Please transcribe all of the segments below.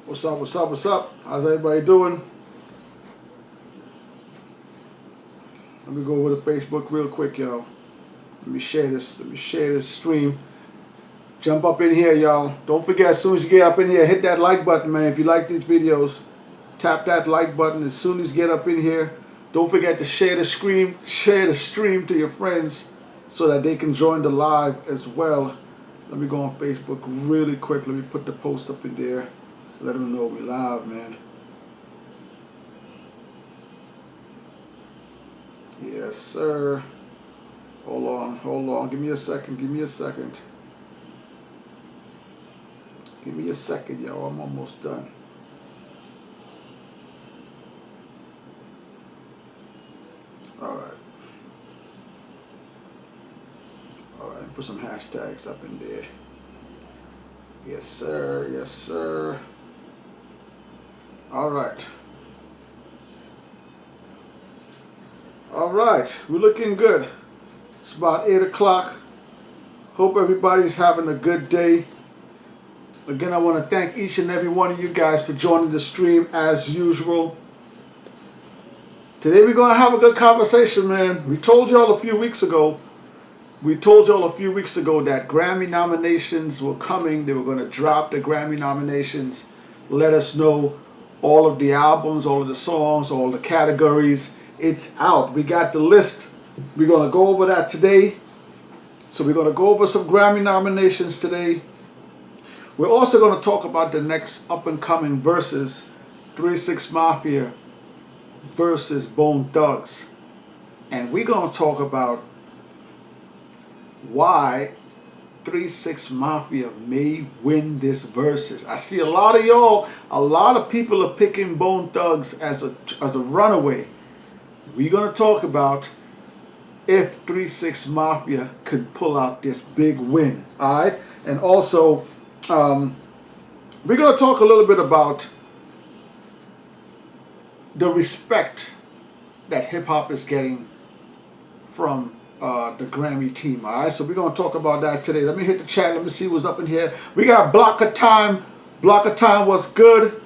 What's up, what's up, what's up? How's everybody doing? Let me go over to Facebook real quick, y'all. Let me share this stream. Jump up in here, y'all. Don't forget, as soon as you get up in here, hit that like button, man. If you like these videos, tap that like button as soon as you get up in here. Don't forget to share the stream to your friends so that they can join the live as well. Let me go on Facebook really quick. Let me put the post up in there. Let them know we live, man. Yes, sir. Hold on. Give me a second. Give me a second, y'all. I'm almost done. All right. Put some hashtags up in there. Yes, sir. Yes, sir. All right. We're looking good. It's about 8 o'clock. Hope everybody's having a good day. Again, I want to thank each and every one of you guys for joining the stream as usual. Today we're going to have a good conversation, man. We told y'all a few weeks ago that Grammy nominations were coming. They were going to drop the Grammy nominations, let us know all of the albums, all of the songs, all the categories. It's out. We got the list. We're going to go over that today. So we're going to go over some Grammy nominations today. We're also going to talk about the next up-and-coming Verzuz, 3 6 Mafia versus Bone Thugs. And we're going to talk about why 3 6 Mafia may win this Verzuz. I see a lot of people are picking Bone Thugs as a runaway. We're going to talk about if 3 6 Mafia could pull out this big win. Alright? And also, we're going to talk a little bit about the respect that hip-hop is getting from the Grammy team. Alright? So we're going to talk about that today. Let me hit the chat. Let me see what's up in here. We got Block of Time. Block of Time, what's good?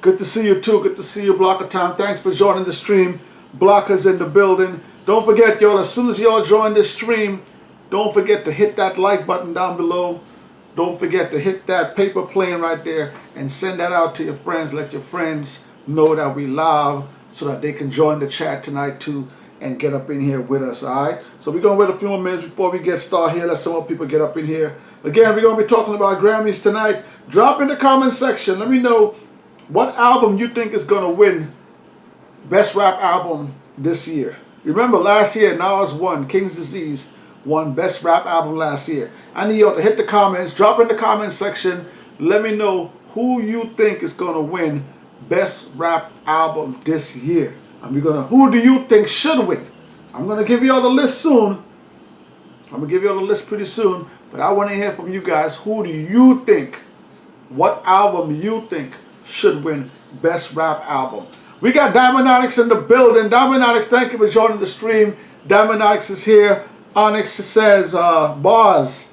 Good to see you too. Good to see you, Block of Time. Thanks for joining the stream. Blockers in the building. Don't forget, y'all, as soon as y'all join this stream, don't forget to hit that like button down below. Don't forget to hit that paper plane right there and send that out to your friends. Let your friends know that we live so that they can join the chat tonight too and get up in here with us, all right? So we're going to wait a few more minutes before we get started here. Let some more people get up in here. Again, we're going to be talking about Grammys tonight. Drop in the comment section. Let me know what album you think is going to win Best Rap Album this year. Remember last year, Nas won. King's Disease won Best Rap Album last year. I need y'all to hit the comments. Drop in the comment section. Let me know who you think is going to win Best Rap Album this year. And who do you think should win? I'm going to give you all the list soon. I'm going to give you all the list pretty soon. But I want to hear from you guys. Who do you think, what album you think should win Best Rap Album? We got Diamond Onyx in the building. Diamond Onyx, thank you for joining the stream. Diamond Onyx is here. Onyx says, bars,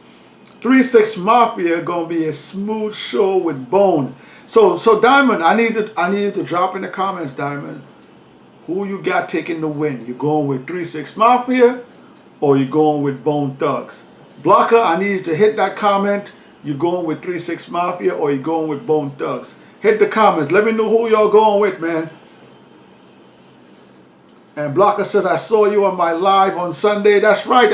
3 6 Mafia gonna be a smooth show with Bone. So Diamond, I need you to drop in the comments, Diamond. Who you got taking the win? You going with 3 6 Mafia or you going with Bone Thugs? Blocker, I need you to hit that comment. You going with 3 6 Mafia or you going with Bone Thugs? Hit the comments. Let me know who y'all going with, man. And Blocker says, I saw you on my live on Sunday. That's right.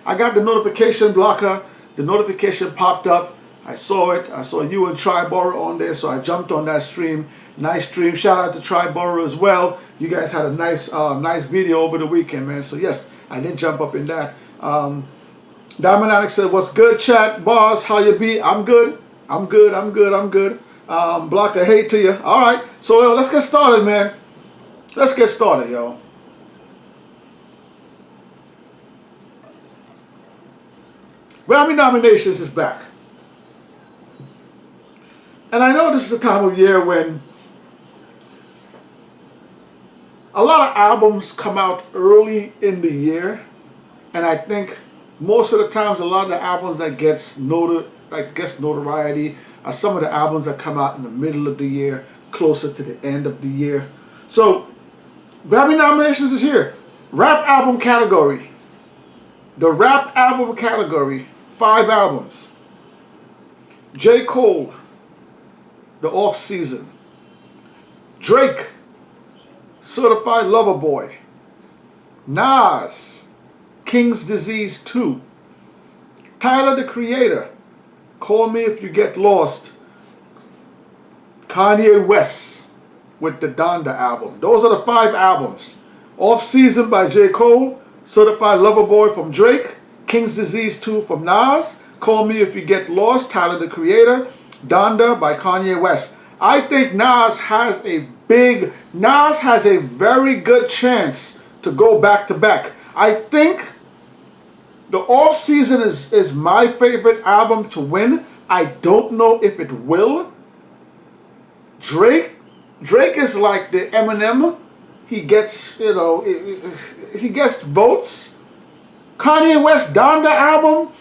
I got the notification, Blocker. The notification popped up. I saw it. I saw you and Triborough on there, so I jumped on that stream. Nice stream. Shout out to Triborough as well. You guys had a nice video over the weekend, man. So yes, I did jump up in that. Diamond Onyx said, what's good, chat? Bars, how you be? I'm good. Blocker, hey to you. All right. So let's get started, man. Let's get started, y'all. Grammy nominations is back. And I know this is a time of year when a lot of albums come out early in the year. And I think most of the times a lot of the albums that gets notoriety are some of the albums that come out in the middle of the year, closer to the end of the year. So, Grammy nominations is here. Rap album category. The rap album category, 5 albums. J. Cole, The Off Season. Drake, Certified Lover Boy. Nas, King's Disease 2. Tyler, the Creator, Call Me If You Get Lost. Kanye West with the Donda album. Those are the 5 albums. Off Season by J. Cole, Certified Lover Boy from Drake, King's Disease 2 from Nas, Call Me If You Get Lost, Tyler, the Creator, Donda by Kanye West. I think Nas has a very good chance to go back to back. I think the Off Season is my favorite album to win. I don't know if it will. Drake is like the Eminem. He gets, he gets votes. Kanye West Donda album.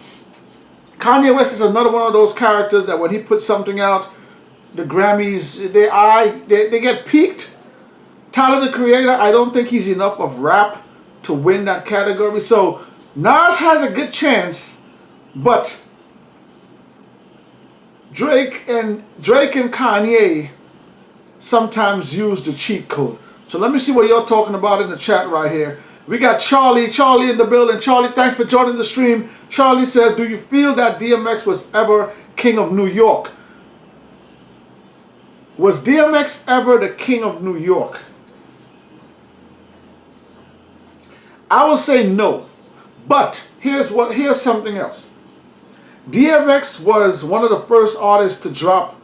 Kanye West is another one of those characters that when he puts something out, the Grammys, they get peaked. Tyler, the Creator, I don't think he's enough of rap to win that category. So Nas has a good chance, but Drake and Kanye sometimes use the cheat code. So let me see what you're talking about in the chat right here. We got Charlie in the building. Charlie, thanks for joining the stream. Charlie says, do you feel that DMX was ever king of New York? Was DMX ever the king of New York? I will say no. But here's something else. DMX was one of the first artists to drop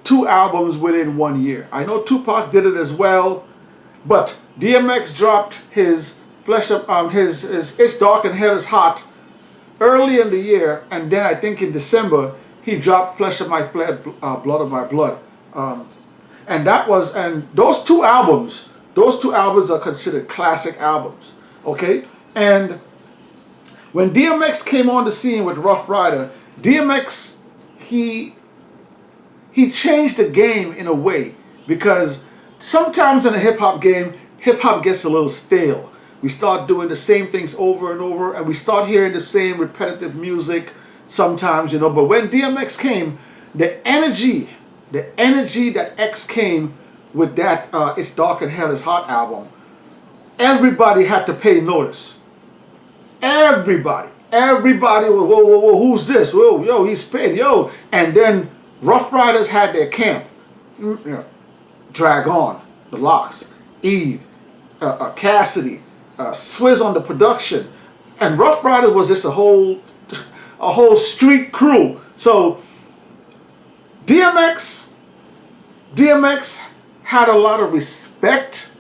2 albums within 1 year. I know Tupac did it as well, but DMX dropped his It's Dark and Hell Is Hot early in the year, and then I think in December he dropped Flesh of My Flesh, Blood of My Blood, and those two albums are considered classic albums. Okay, and when DMX came on the scene with Rough Rider, DMX he changed the game in a way, because sometimes in a hip-hop game, hip-hop gets a little stale. We start doing the same things over and over, and we start hearing the same repetitive music sometimes, but when DMX came, the energy that X came with that It's Dark and Hell Is Hot album, everybody had to pay notice. Everybody, whoa, who's this? Whoa, yo, he's spit, yo. And then Rough Riders had their camp. Drag On, The Lox, Eve, Cassidy, Swizz on the production, and Rough Riders was just a whole street crew. So DMX had a lot of respect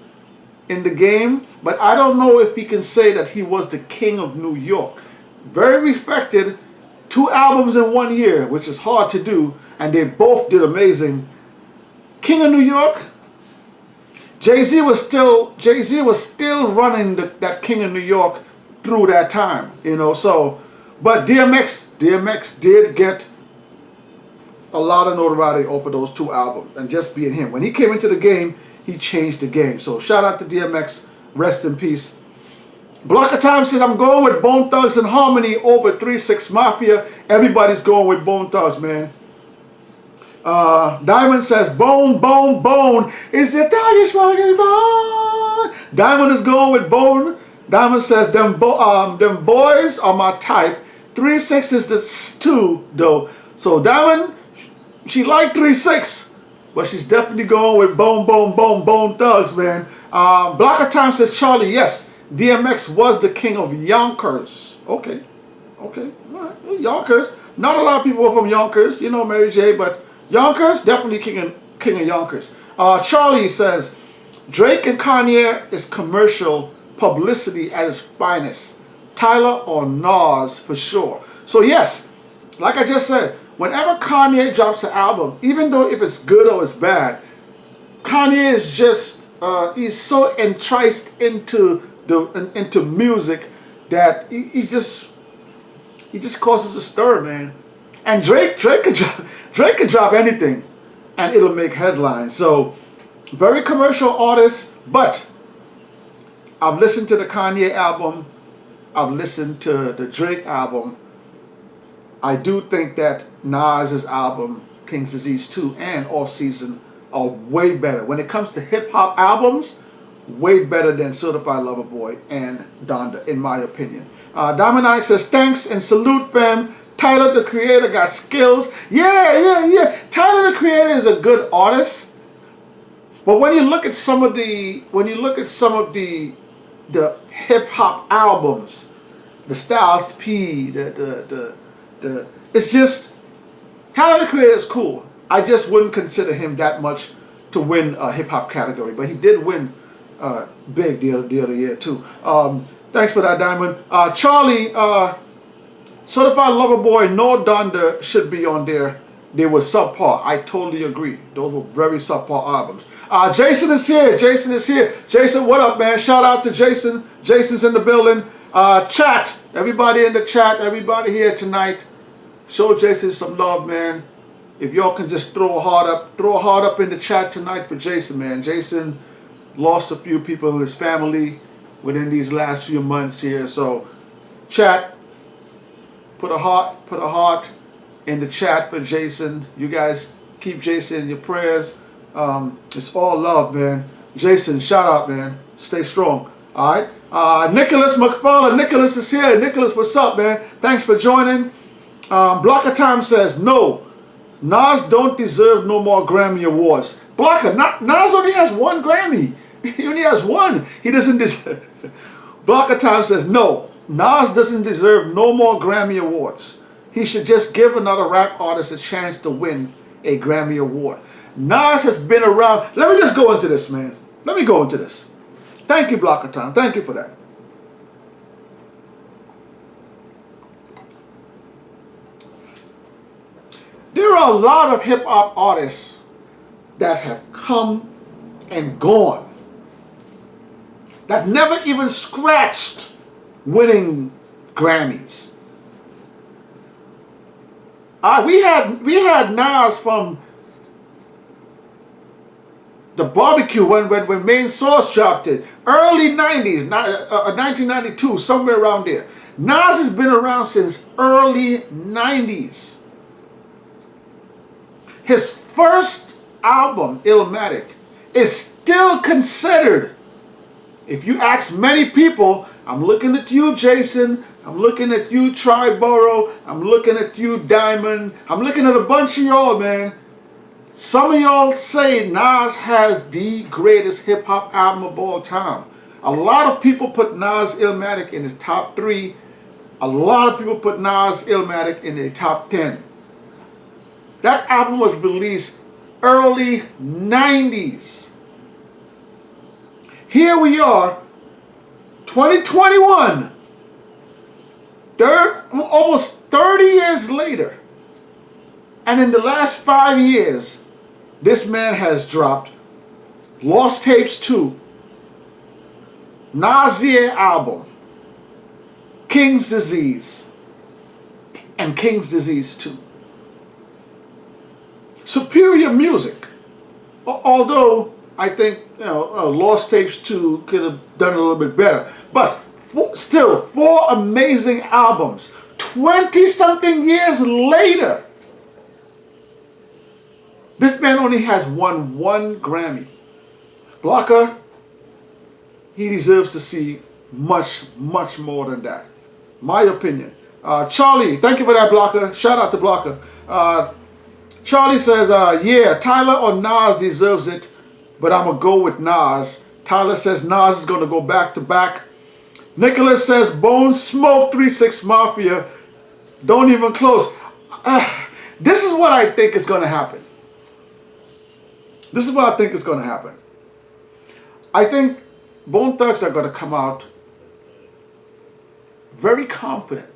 in the game, but I don't know if he can say that he was the king of New York. Very respected, 2 albums in 1 year, which is hard to do, and they both did amazing. King of New York, Jay-Z was still running that King of New York through that time, so, but DMX did get a lot of notoriety off of those 2 albums, and just being him. When he came into the game, he changed the game. So shout out to DMX, rest in peace. Block of Time says, I'm going with Bone Thugs and Harmony over 3 6 Mafia. Everybody's going with Bone Thugs, man. Diamond says, Bone, Bone, Bone. Is it Thuggish Ruggish Bone? Diamond is going with Bone. Diamond says, them boys are my type. 3 6 is the 2, though. So Diamond, she liked 3 6. But she's definitely going with Bone Thugs, man. Block of Time says, Charlie, yes, DMX was the king of Yonkers. Okay. All right. Yonkers. Not a lot of people are from Yonkers, Mary J, but Yonkers, definitely king of Yonkers. Charlie says, Drake and Kanye is commercial publicity at its finest. Tyler or Nas for sure. So yes, like I just said, whenever Kanye drops an album, even though if it's good or it's bad, Kanye is just, he's so enticed into music that he just causes a stir, man. And Drake could drop anything, and it'll make headlines. So, very commercial artist, but I've listened to the Kanye album. I've listened to the Drake album. I do think that Nas's album, King's Disease 2 and Off Season, are way better. When it comes to hip-hop albums, way better than Certified Lover Boy and Donda, in my opinion. Diamond Ike says, thanks and salute, fam. Tyler, the Creator, got skills. Yeah. Tyler, the Creator is a good artist. But when you look at some of the hip-hop albums, the Styles P, it's just, Tyler, the Creator is cool. I just wouldn't consider him that much to win a hip-hop category. But he did win big the other year, too. Thanks for that, Diamond. Charlie, Certified Lover Boy, no Donda should be on there. They were subpar. I totally agree. Those were very subpar albums. Jason is here. Jason, what up, man? Shout out to Jason. Jason's in the building. Chat. Everybody in the chat. Everybody here tonight. Show Jason some love, man. If y'all can just throw a heart up in the chat tonight for Jason, man. Jason lost a few people in his family within these last few months here. So, chat. Put a heart in the chat for Jason. You guys keep Jason in your prayers. It's all love, man. Jason, shout out, man. Stay strong. All right. Nicholas McFarland. Nicholas is here. Nicholas, what's up, man? Thanks for joining. Blocker Time says, no, Nas don't deserve no more Grammy awards. Blocker, Nas only has one Grammy. He only has one. He doesn't deserve. Blocker Time says, no, Nas doesn't deserve no more Grammy awards. He should just give another rap artist a chance to win a Grammy award. Nas has been around. Let me just go into this, man. Let me go into this. Thank you, Blocker Time. Thank you for that. There are a lot of hip-hop artists that have come and gone, that never even scratched winning Grammys. We had Nas from the Barbecue when Main Source dropped it, early 90s, 1992, somewhere around there. Nas has been around since early 90s. His first album, Illmatic, is still considered, if you ask many people, I'm looking at you, Jason, I'm looking at you, Triborough, I'm looking at you, Diamond, I'm looking at a bunch of y'all, man. Some of y'all say Nas has the greatest hip-hop album of all time. A lot of people put Nas Illmatic in his top 3. A lot of people put Nas Illmatic in their top 10. That album was released early 90s. Here we are, 2021, almost 30 years later. And in the last 5 years, this man has dropped Lost Tapes 2, Nasir album, King's Disease, and King's Disease 2. Superior music. Although I think Lost Tapes 2 could have done a little bit better. But still, 4 amazing albums. 20-something years later, this man only has won 1 Grammy. Blocker, he deserves to see much, much more than that. My opinion. Charlie, thank you for that, Blocker. Shout out to Blocker. Charlie says, yeah, Tyler or Nas deserves it, but I'm going to go with Nas. Tyler says Nas is going to go back to back. Nicholas says, Bone Smoke 3-6 Mafia. Don't even close. This is what I think is going to happen. This is what I think is going to happen. I think Bone Thugs are going to come out very confident.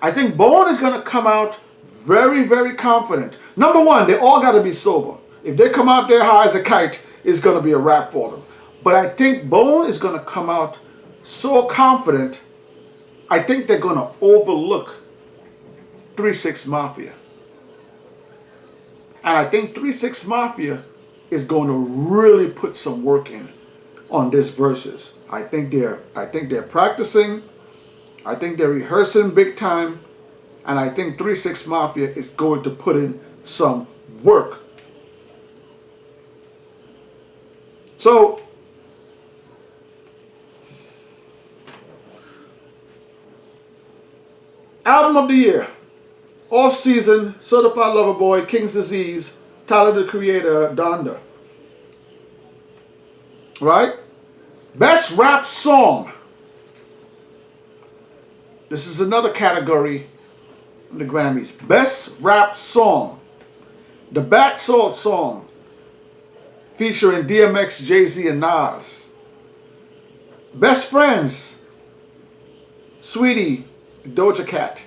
I think Bone is going to come out very, very confident. Number one, they all got to be sober. If they come out there high as a kite, it's going to be a wrap for them. But I think Bone is going to come out so confident, I think they're going to overlook 3-6 Mafia. And I think 3-6 Mafia is going to really put some work in on this Verzuz. I think they're practicing. I think they're rehearsing big time. And I think 3-6 Mafia is going to put in some work. So, album of the year. Off season, Certified Lover Boy, King's Disease, Tyler the Creator, Donda. Right? Best rap song. This is another category in the Grammys. Best rap song. The Bat Salt song, featuring DMX, Jay-Z, and Nas. Best Friends, Sweetie, Doja Cat.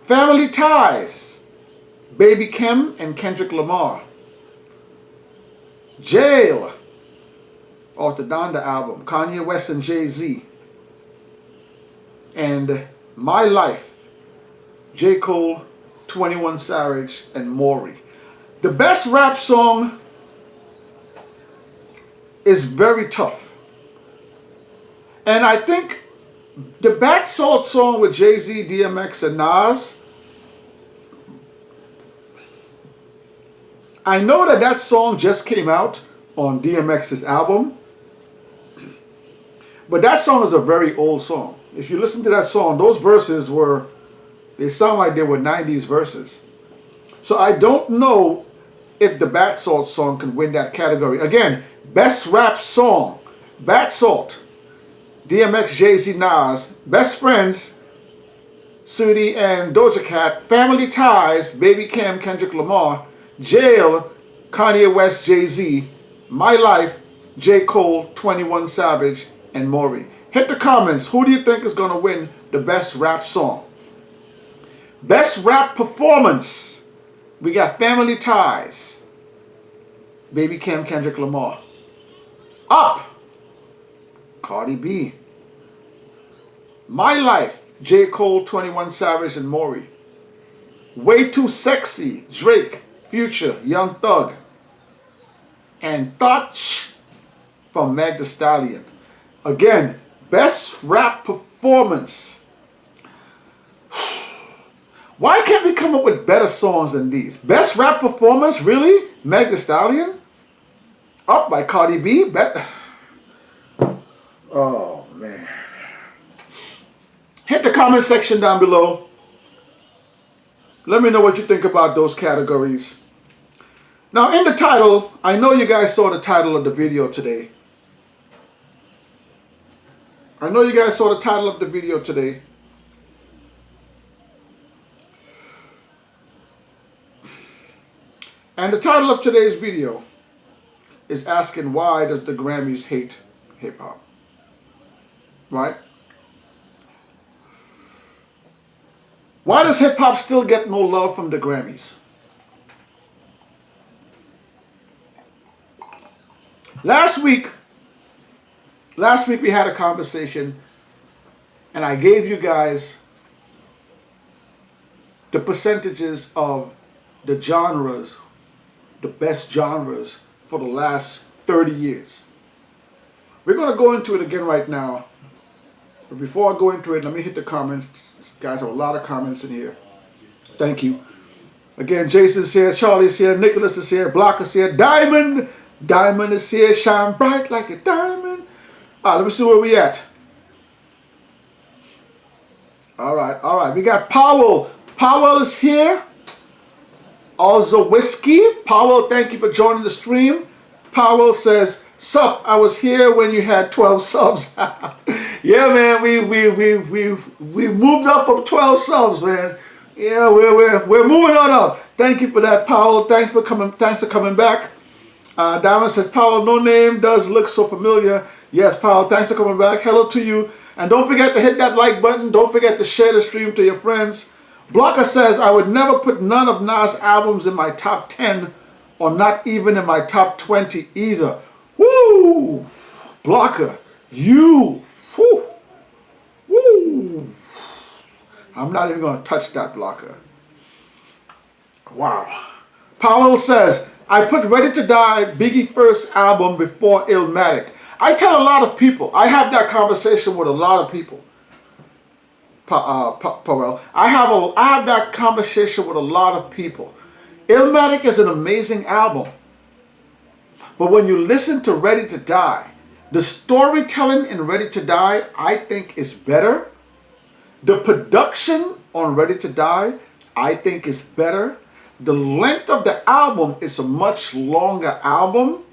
Family Ties, Baby Kim and Kendrick Lamar. Jail, off the Donda album, Kanye West and Jay-Z. And My Life, J. Cole, 21 Savage, and Maury. The best rap song is very tough. And I think the Bat Salt song with Jay-Z, DMX, and Nas, I know that song just came out on DMX's album, but that song is a very old song. If you listen to that song, those verses they sound like they were 90s verses. So I don't know if the Bat Salt song can win that category. Again, best rap song, Bat Salt, DMX, Jay-Z, Nas. Best Friends, Sudi and Doja Cat. Family Ties, Baby Kim, Kendrick Lamar. Jail, Kanye West, Jay-Z. My Life, J. Cole, 21 Savage, and Maury. Hit the comments. Who do you think is going to win the best rap song? Best rap performance. We got Family Ties, Baby Kim, Kendrick Lamar. Up, Cardi B. My Life, J. Cole, 21 Savage, and Maury. Way Too Sexy, Drake, Future, Young Thug. And Touch from Meg Thee Stallion. Again, best rap performance. Why can't we come up with better songs than these? Best rap performance, really? Meg Thee Stallion? Up by Cardi B? Oh, man. Hit the comment section down below. Let me know what you think about those categories. Now, in the title, I know you guys saw the title of the video today. And the title of today's video is asking, why does the Grammys hate hip-hop? Right? Why does hip-hop still get no love from the Grammys? Last week we had a conversation, and I gave you guys the percentages of the genres, the best genres for the last 30 years. We're going to go into it again right now. But before I go into it, let me hit the comments. You guys have a lot of comments in here. Thank you. Again, Jason's here, Charlie's here, Nicholas is here, Block is here, Diamond is here, shine bright like a diamond. All right, let me see where we at. All right. We got Powell. Powell is here. Also Whiskey. Powell, thank you for joining the stream. Powell says, sup, I was here when you had 12 subs. Yeah, man, we moved up from 12 subs, man. Yeah, we're moving on up. Thank you for that, Powell. Thanks for coming back. Diamond says, Powell, no name does look so familiar. Yes, Powell, thanks for coming back. Hello to you. And don't forget to hit that like button. Don't forget to share the stream to your friends. Blocker says, I would never put none of Nas' albums in my top 10 or not even in my top 20 either. Woo! Blocker, you. Woo! Woo! I'm not even going to touch that, Blocker. Wow. Powell says, I put Ready to Die, Biggie first album before Illmatic. I tell a lot of people, I have that conversation with a lot of people. Powell, I have that conversation with a lot of people. Illmatic is an amazing album. But when you listen to Ready to Die, the storytelling in Ready to Die, I think, is better. The production on Ready to Die, I think, is better. The length of the album is a much longer album.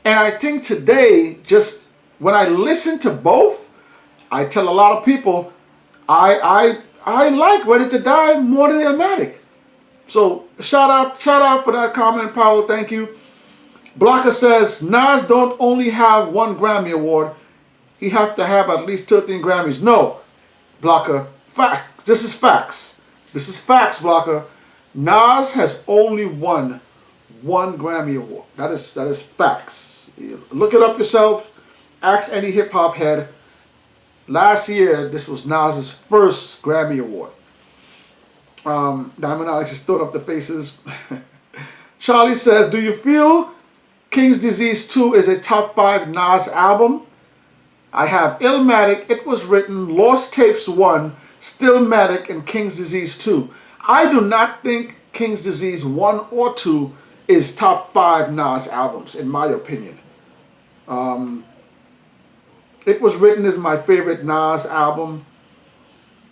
And I think today, just when I listen to both, I tell a lot of people, I like Ready to Die more than Illmatic. So shout out for that comment, Powell. Thank you. Blocker says, Nas don't only have one Grammy Award. He has to have at least 13 Grammys. No, Blocker. Fact. This is facts. This is facts, Blocker. Nas has only won one Grammy Award. That is facts. Look it up yourself. Ask any hip-hop head. Last year, this was Nas's first Grammy Award. Diamond Alex just throwing up the faces. Charlie says, do you feel King's Disease 2 is a top 5 Nas album? I have Illmatic, It Was Written, Lost Tapes 1, Stillmatic, and King's Disease 2. I do not think King's Disease 1 or 2 is top 5 Nas albums, in my opinion. It Was Written is my favorite Nas album.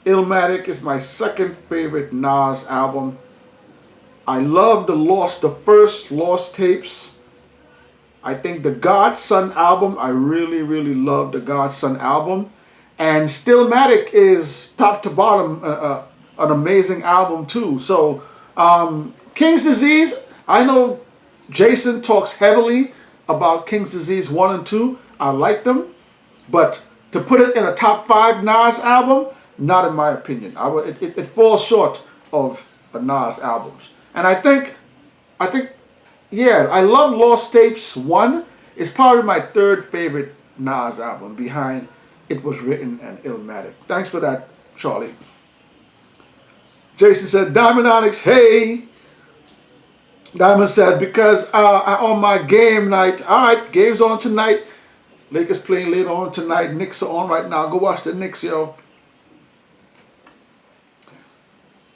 Illmatic is my second favorite Nas album. I love the first Lost Tapes. I think the Godson album, I really, really love the Godson album. And Stillmatic is top to bottom an amazing album too. So King's Disease, I know Jason talks heavily about King's Disease 1 and 2. I like them. But to put it in a top 5 Nas album, not in my opinion. It falls short of a Nas albums. And I think, yeah, I love Lost Tapes 1. It's probably my third favorite Nas album behind It Was Written and Illmatic. Thanks for that, Charlie. Jason said, Diamond Onyx, hey. Diamond said, because on my game night, all right, game's on tonight. Lakers playing later on tonight. Knicks are on right now. Go watch the Knicks, yo.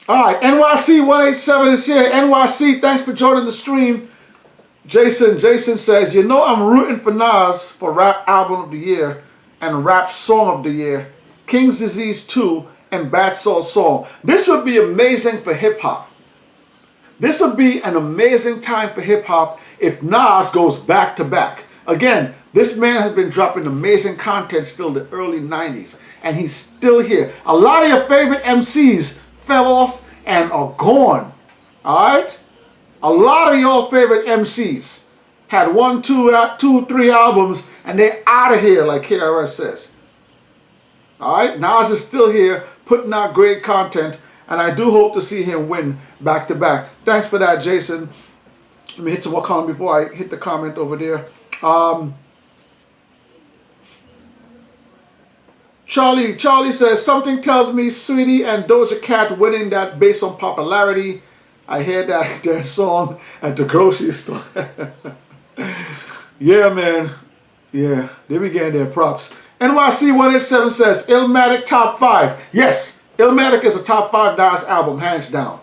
All right, NYC 187 is here. NYC, thanks for joining the stream. Jason says, you know I'm rooting for Nas for Rap Album of the Year and Rap Song of the Year, King's Disease 2, and Bad Soul Song. This would be amazing for hip-hop. This would be an amazing time for hip-hop if Nas goes back-to-back. Again, this man has been dropping amazing content still the early 90s, and he's still here. A lot of your favorite MCs fell off and are gone, all right? A lot of your favorite MCs had 1, 2, 3 albums, and they're out of here, like KRS says. All right, Nas is still here, putting out great content, and I do hope to see him win back-to-back. Thanks for that, Jason. Let me hit some more comment before I hit the comment over there. Charlie says, something tells me Sweetie and Doja Cat winning that based on popularity. I hear that song at the grocery store. Yeah, man. Yeah, they be getting their props. NYC 187 says, Illmatic top 5. Yes, Illmatic is a top 5 Nas album, hands down.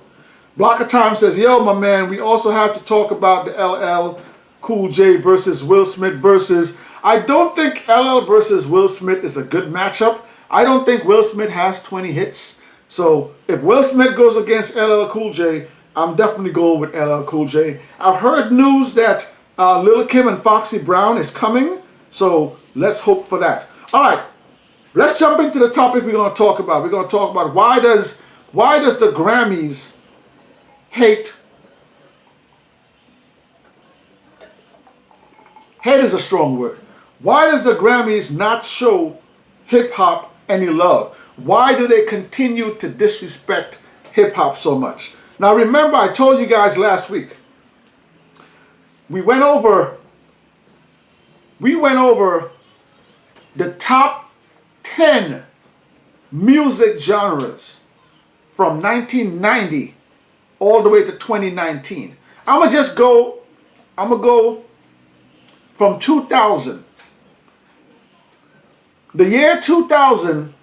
Block of Time says, yo, my man, we also have to talk about the LL Cool J versus Will Smith versus. I don't think LL versus Will Smith is a good matchup. I don't think Will Smith has 20 hits. So if Will Smith goes against LL Cool J, I'm definitely going with LL Cool J. I've heard news that Lil' Kim and Foxy Brown is coming. So let's hope for that. All right, let's jump into the topic we're going to talk about. We're going to talk about why does the Grammys hate. Hate is a strong word. Why does the Grammys not show hip-hop any love? Why do they continue to disrespect hip-hop so much? Now remember, I told you guys last week, we went over the top 10 music genres from 1990 all the way to 2019. I'm gonna go from 2000. The year 2000,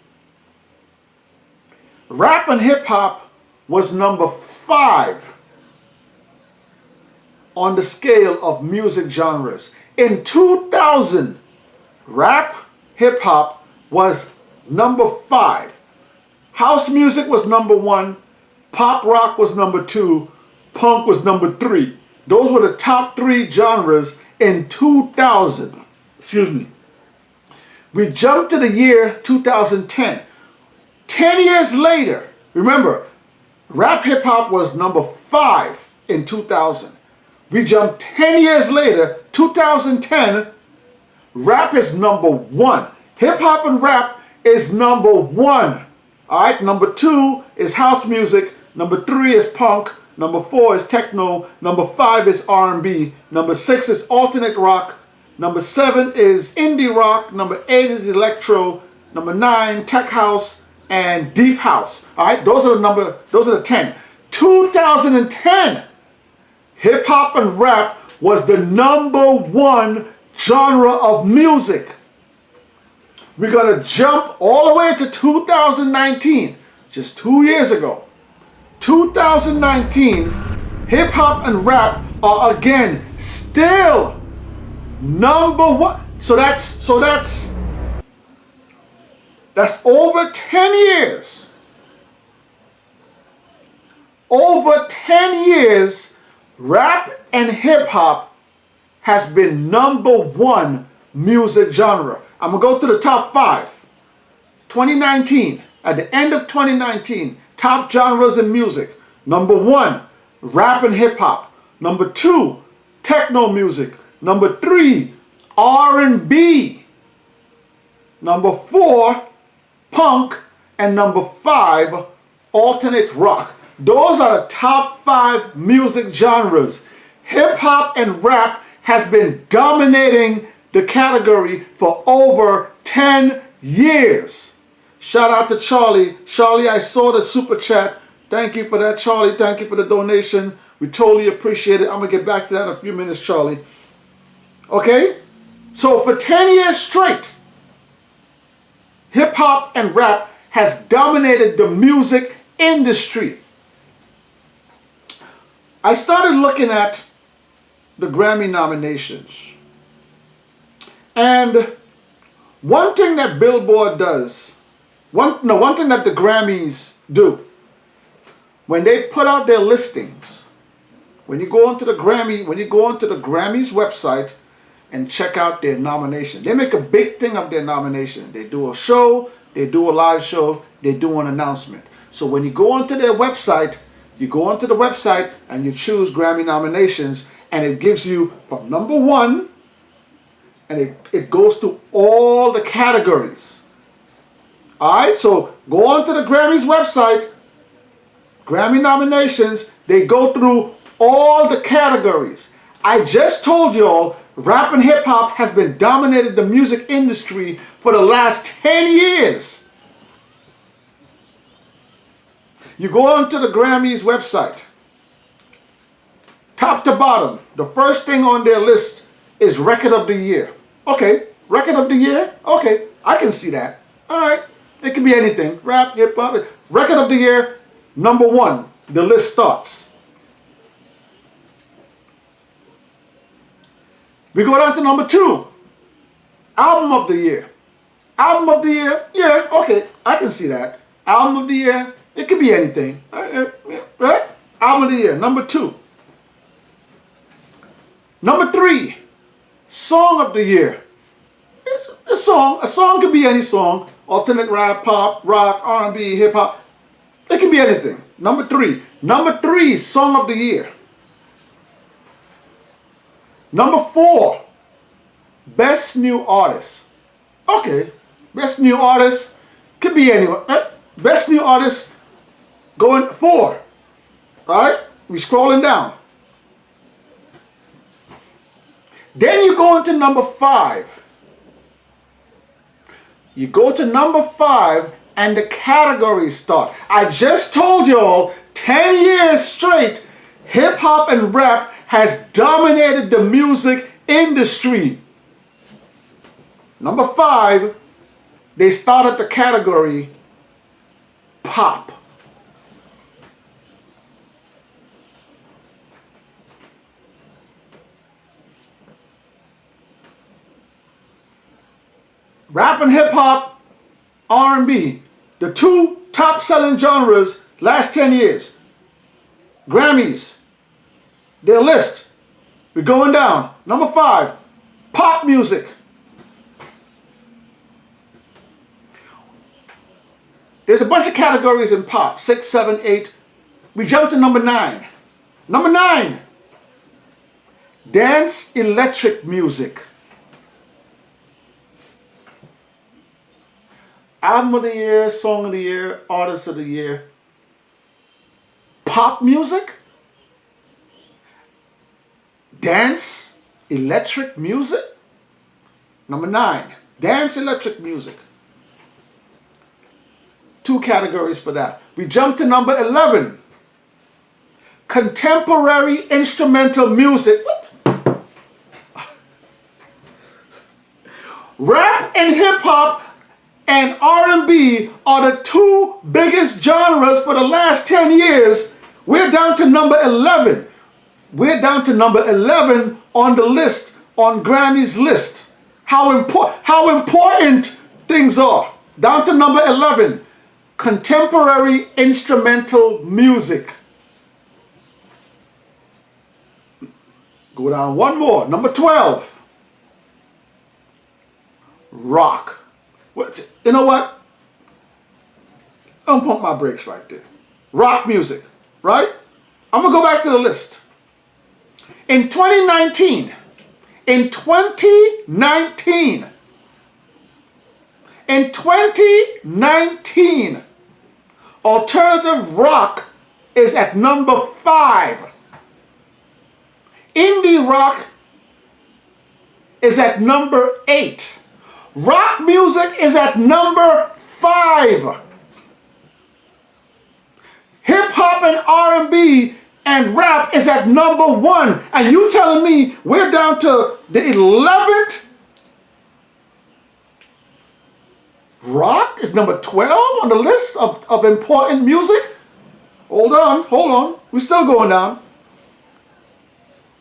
rap and hip hop was number 5 on the scale of music genres. In 2000, rap, hip hop was number 5. House music was number 1. Pop rock was number 2. Punk was number 3. Those were the top 3 genres in 2000. Excuse me. We jumped to the year 2010. 10 years later, remember, rap hip hop was number 5 in 2000. We jumped 10 years later, 2010, rap is number 1. Hip hop and rap is number 1. All right, number 2 is house music. Number 3 is punk. Number 4 is techno. Number 5 is R&B. Number 6 is alternate rock. Number 7 is indie rock. Number 8 is electro. Number 9, tech house and deep house. All right, those are the 10. 2010, hip hop and rap was the number 1 genre of music. We're gonna jump all the way to 2019, just 2 years ago. 2019, hip hop and rap are again still number 1. So that's over 10 years. Over 10 years, rap and hip hop has been number 1 music genre. I'm gonna go to the top 5. 2019, at the end of 2019, top genres in music. Number 1, rap and hip hop. Number 2, techno music. Number 3, R&B. Number 4, punk. And number 5, alternate rock. Those are the top 5 music genres. Hip hop and rap has been dominating the category for over 10 years. Shout out to Charlie. Charlie, I saw the super chat. Thank you for that, Charlie. Thank you for the donation. We totally appreciate it. I'm going to get back to that in a few minutes, Charlie. Okay? So for 10 years straight, hip hop and rap has dominated the music industry. I started looking at the Grammy nominations. And one thing that Billboard does, one thing that the Grammys do, when they put out their listings, when you go onto the Grammys website and check out their nomination, they make a big thing of their nomination. They do a show, they do a live show, they do an announcement. So when you go onto their website, you go onto the website and you choose Grammy nominations, and it gives you from number 1, and it goes to all the categories. Alright, so go onto the Grammys website, Grammy nominations, they go through all the categories. I just told y'all, rap and hip hop has been dominating the music industry for the last 10 years. You go onto the Grammys website, top to bottom, the first thing on their list is Record of the Year. Okay, Record of the Year? Okay, I can see that. All right, it can be anything. Rap, hip hop. Record of the Year, number 1, the list starts. We go down to number 2, Album of the Year. Album of the Year, yeah, okay, I can see that. Album of the Year, it could be anything. Right? Album of the Year, number 2. Number 3, Song of the Year. It's a song. A song could be any song. Alternate rap, pop, rock, R&B, hip hop. It can be anything. Number 3. Number 3, Song of the Year. Number 4, Best New Artist. Okay, Best New Artist could be anyone. Right? Best New Artist going 4. Alright, we're scrolling down. Then you go into number 5. You go to number 5 and the categories start. I just told y'all 10 years straight, hip hop and rap has dominated the music industry. Number 5, they started the category pop. Rap and hip hop, R&B, the 2 top selling genres last 10 years. Grammys, their list, we're going down. Number 5, pop music. There's a bunch of categories in pop, 6, 7, 8. We jump to number 9. Number 9, dance electric music. Album of the year, song of the year, artist of the year. Pop music, dance electric music. Number 9, dance electric music. 2 categories for that. We jump to number 11, contemporary instrumental music. Rap and hip hop and R&B are the 2 biggest genres for the last 10 years. We're down to number 11. We're down to number 11 on the list, on Grammy's list. How important things are. Down to number 11, contemporary instrumental music. Go down one more, number 12, rock. You know what? I'm gonna pump my brakes right there. Rock music, right? I'm gonna go back to the list. In 2019, alternative rock is at number 5. Indie rock is at number 8. Rock music is at number 5. Hip hop and R&B and rap is at number 1. And you telling me we're down to the 11th? Rock is number 12 on the list of important music? Hold on. We're still going down.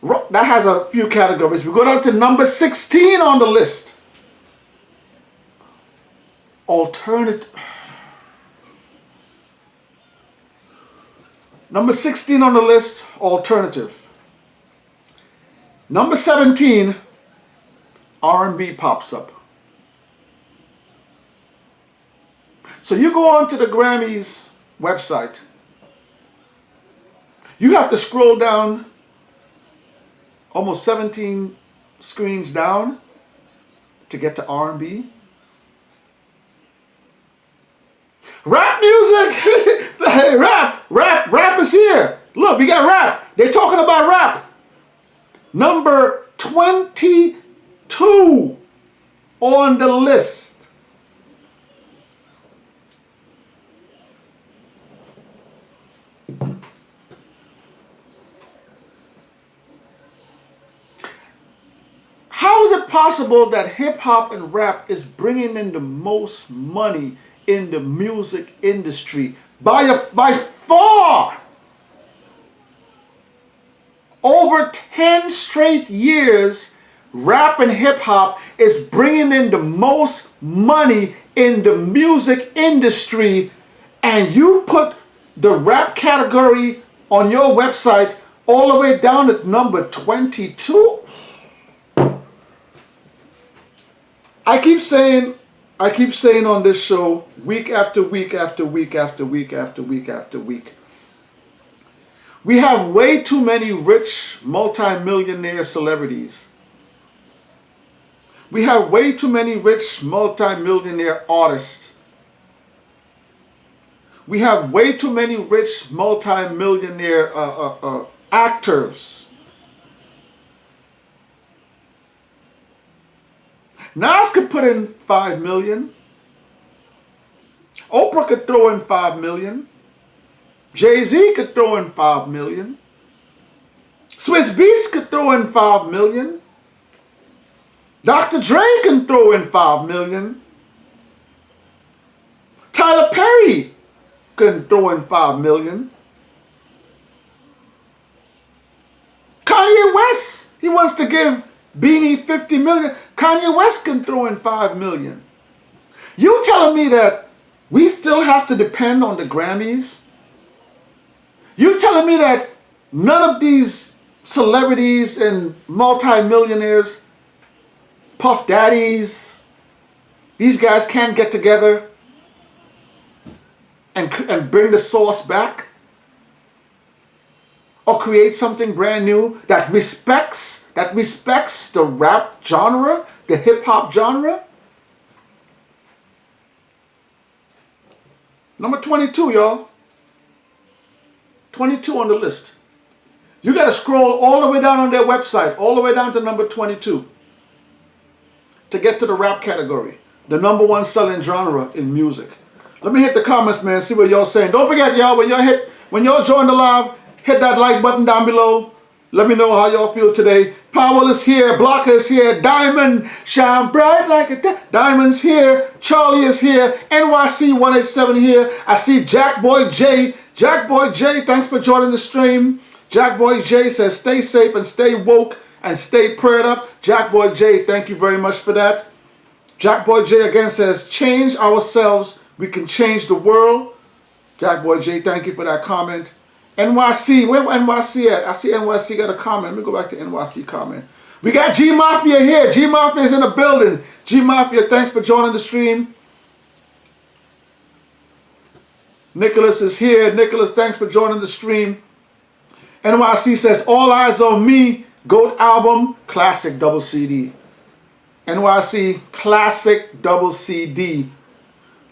Rock, that has a few categories. We go down to number 16 on the list. Alternative. Number 16 on the list, alternative. Number 17, R&B pops up. So you go on to the Grammys website. You have to scroll down almost 17 screens down to get to R&B. Rap music! Hey, rap is here. Look, we got rap. They're talking about rap. Number 22 on the list. How is it possible that hip hop and rap is bringing in the most money in the music industry by far? Over 10 straight years, rap and hip hop is bringing in the most money in the music industry, and you put the rap category on your website all the way down at number 22? I keep saying on this show, week after week after week after week after week after week, we have way too many rich multi-millionaire celebrities. We have way too many rich multi-millionaire artists. We have way too many rich multi-millionaire actors. Nas could put in 5 million. Oprah could throw in $5 million. Jay-Z could throw in $5 million. Swiss Beats could throw in $5 million. Dr. Dre can throw in $5 million. Tyler Perry can throw in $5 million. Kanye West, he wants to give Beanie $50 million. Kanye West can throw in $5 million. You telling me that we still have to depend on the Grammys? You telling me that none of these celebrities and multi-millionaires, Puff Daddies, these guys can't get together and bring the sauce back? Or create something brand new that respects the rap genre, the hip-hop genre? Number 22, y'all. 22 on the list. You got to scroll all the way down on their website, all the way down to number 22 to get to the rap category, the number one selling genre in music. Let me hit the comments, man, see what y'all saying. Don't forget, y'all, when y'all join the live, hit that like button down below. Let me know how y'all feel today. Powell is here. Blocker is here. Diamond, shine bright like a Diamond's here. Charlie is here. NYC 187 here. I see Jack Boy J. Jack Boy J, thanks for joining the stream. Jack Boy J says, stay safe and stay woke and stay prayed up. Jack Boy J, thank you very much for that. Jack Boy J again says, change ourselves. We can change the world. Jack Boy J, thank you for that comment. NYC, where NYC at? I see NYC got a comment. Let me go back to NYC comment. We got G Mafia here. G Mafia is in the building. G Mafia, thanks for joining the stream. Nicholas is here. Nicholas, thanks for joining the stream. NYC says, all eyes on me. GOAT album, classic double CD. NYC, classic double CD.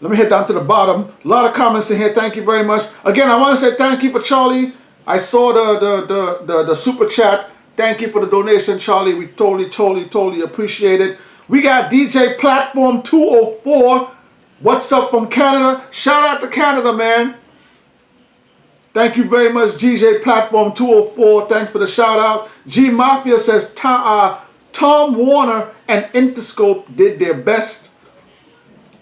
Let me head down to the bottom. A lot of comments in here. Thank you very much. Again, I want to say thank you for Charlie. I saw the super chat. Thank you for the donation, Charlie. We totally appreciate it. We got DJ Platform 204. What's up from Canada? Shout out to Canada, man. Thank you very much, DJ Platform 204. Thanks for the shout out. G Mafia says Tom Warner and Interscope did their best.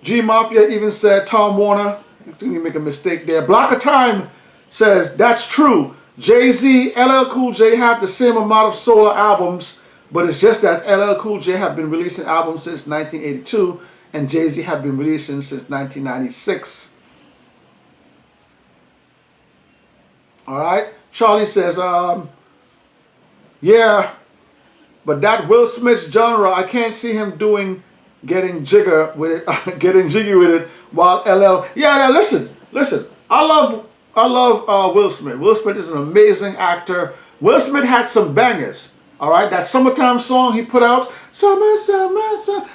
G Mafia even said Tom Warner. I think you make a mistake there. Block of Time says that's true. Jay-Z, LL Cool J have the same amount of solo albums, but it's just that LL Cool J have been releasing albums since 1982 and Jay-Z have been releasing since 1996. All right. Charlie says, yeah, but that Will Smith genre, I can't see him getting jiggy with it while LL. Yeah, listen. I love Will Smith. Will Smith is an amazing actor. Will Smith had some bangers. All right, that Summertime song he put out, summer,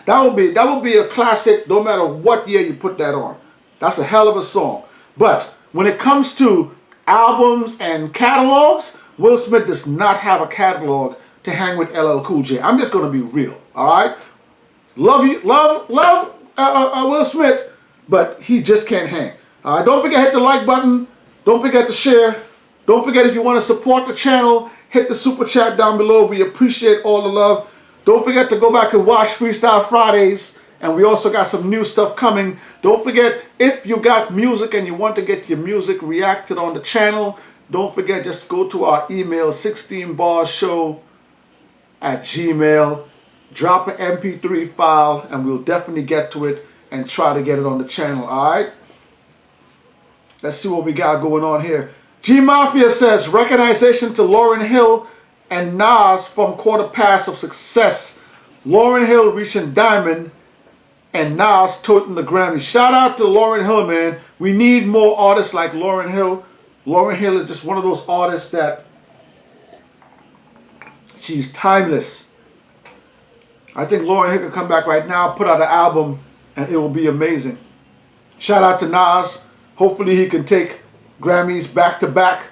that would be a classic no matter what year you put that on. That's a hell of a song. But when it comes to albums and catalogs, Will Smith does not have a catalog to hang with LL Cool J. I'm just gonna be real. All right, love Will Smith, but he just can't hang. All right, don't forget to hit the like button. Don't forget to share. Don't forget, if you want to support the channel, hit the super chat down below. We appreciate all the love. Don't forget to go back and watch Freestyle Fridays. And we also got some new stuff coming. Don't forget, if you got music and you want to get your music reacted on the channel, don't forget, just go to our email, 16barshow@gmail. Drop an MP3 file and we'll definitely get to it and try to get it on the channel, all right? Let's see what we got going on here. G Mafia says, recognition to Lauryn Hill and Nas from Quarter Past of Success. Lauryn Hill reaching Diamond and Nas toting the Grammy. Shout out to Lauryn Hill, man. We need more artists like Lauryn Hill. Lauryn Hill is just one of those artists that she's timeless. I think Lauryn Hill can come back right now, put out an album, and it will be amazing. Shout out to Nas. Hopefully he can take Grammys back to back.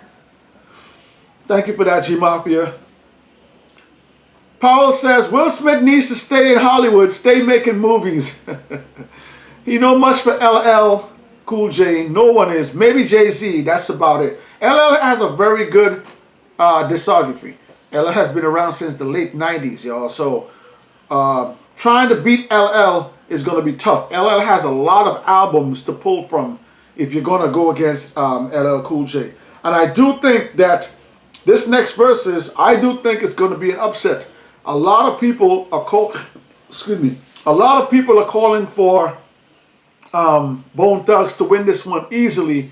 Thank you for that, G Mafia. Powell says, Will Smith needs to stay in Hollywood, stay making movies. He know much for LL. Cool J. No one is. Maybe Jay-Z. That's about it. LL has a very good discography. LL has been around since the late 90s, y'all. So trying to beat LL is going to be tough. LL has a lot of albums to pull from if you're going to go against LL Cool J. And I do think that this next Verzuz, I do think it's going to be an upset. A lot of people are a lot of people are calling for Bone Thugs to win this one easily,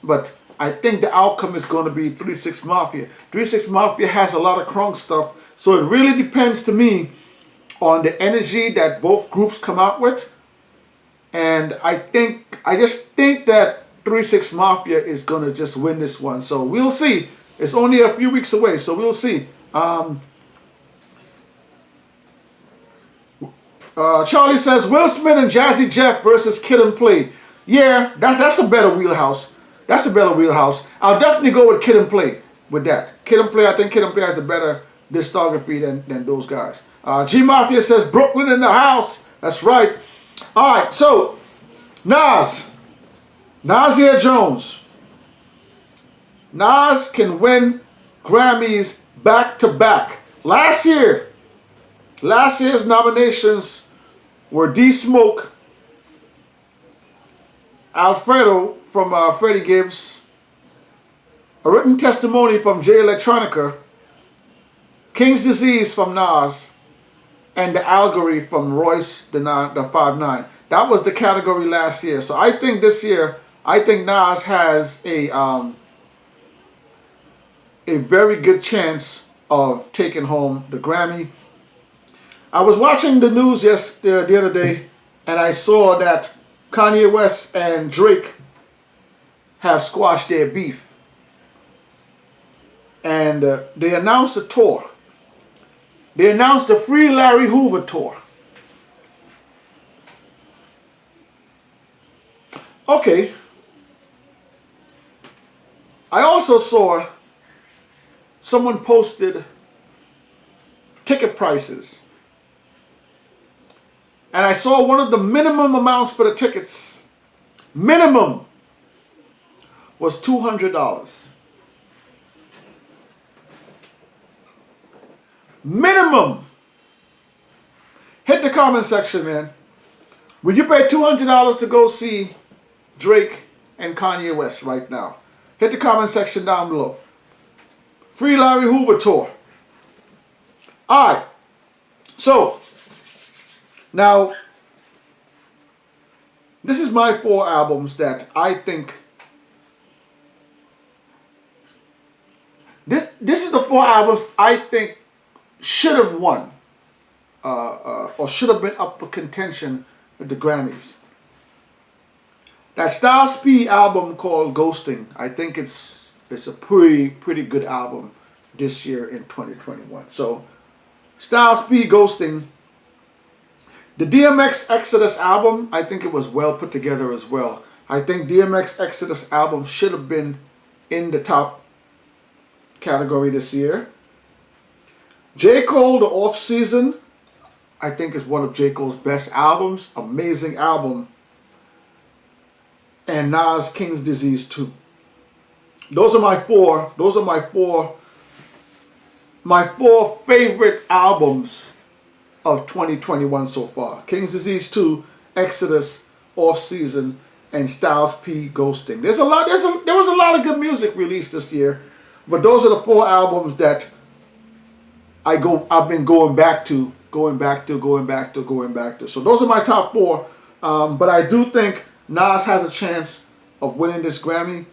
but I think the outcome is going to be 3 6 Mafia. 3 6 Mafia has a lot of crunk stuff, so it really depends to me on the energy that both groups come out with. And I just think that 3 6 Mafia is going to just win this one. So we'll see. It's only a few weeks away, so we'll see. Charlie says, Will Smith and Jazzy Jeff versus Kid and Play. Yeah, that's a better wheelhouse. That's a better wheelhouse. I'll definitely go with Kid and Play with that. Kid and Play, I think Kid and Play has a better discography than those guys. G Mafia says, Brooklyn in the house. That's right. All right, so Nasir Jones. Nas can win Grammys back to back. Last year's nominations were D Smoke, Alfredo from Freddie Gibbs, A Written Testimony from Jay Electronica, King's Disease from Nas, and The Allegory from Royce the 5'9". That was the category last year. So I think this year, I think Nas has a very good chance of taking home the Grammy. I was watching the news the other day, and I saw that Kanye West and Drake have squashed their beef. And they announced a tour. They announced the Free Larry Hoover tour. Okay. I also saw someone posted ticket prices. And I saw one of the minimum amounts for the tickets. Minimum was $200. Minimum. Hit the comment section, man. Would you pay $200 to go see Drake and Kanye West right now? Hit the comment section down below. Free Larry Hoover tour. Alright. So, now, this is my 4 albums that I think. This is the 4 albums I think should have won. Or should have been up for contention at the Grammys. That Styles P album called Ghosting, I think it's a pretty good album this year in 2021. So Styles P Ghosting. The DMX Exodus album, I think it was well put together as well. I think DMX Exodus album should have been in the top category this year. J. Cole, The Off Season, I think is one of J. Cole's best albums. Amazing album. And Nas, King's Disease 2. Those are my four favorite albums of 2021 so far. King's Disease 2, Exodus, Off Season, and Styles P Ghosting. There was a lot of good music released this year, but those are the 4 albums that I've been going back to. So those are my top 4. But I do think Nas has a chance of winning this Grammy,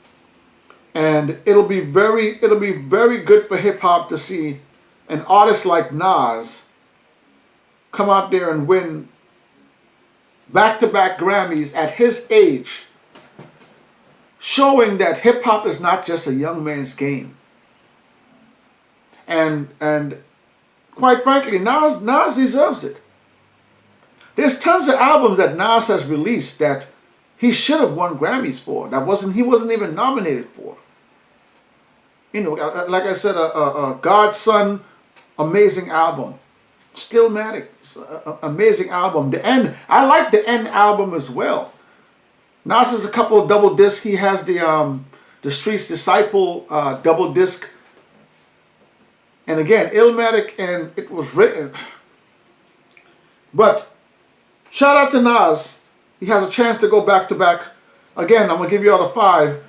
and it'll be very good for hip hop to see an artist like Nas come out there and win back-to-back Grammys at his age, showing that hip hop is not just a young man's game. And quite frankly, Nas deserves it. There's tons of albums that Nas has released that he should have won Grammys for. He wasn't even nominated for. You know, like I said, Godson, amazing album. Stillmatic, amazing album. The End, I like the End album as well. Nas has a couple of double discs. He has the Street's Disciple double disc. And again, Illmatic, and it was written. But shout out to Nas. He has a chance to go back to back. Again, I'm going to give you all the 5.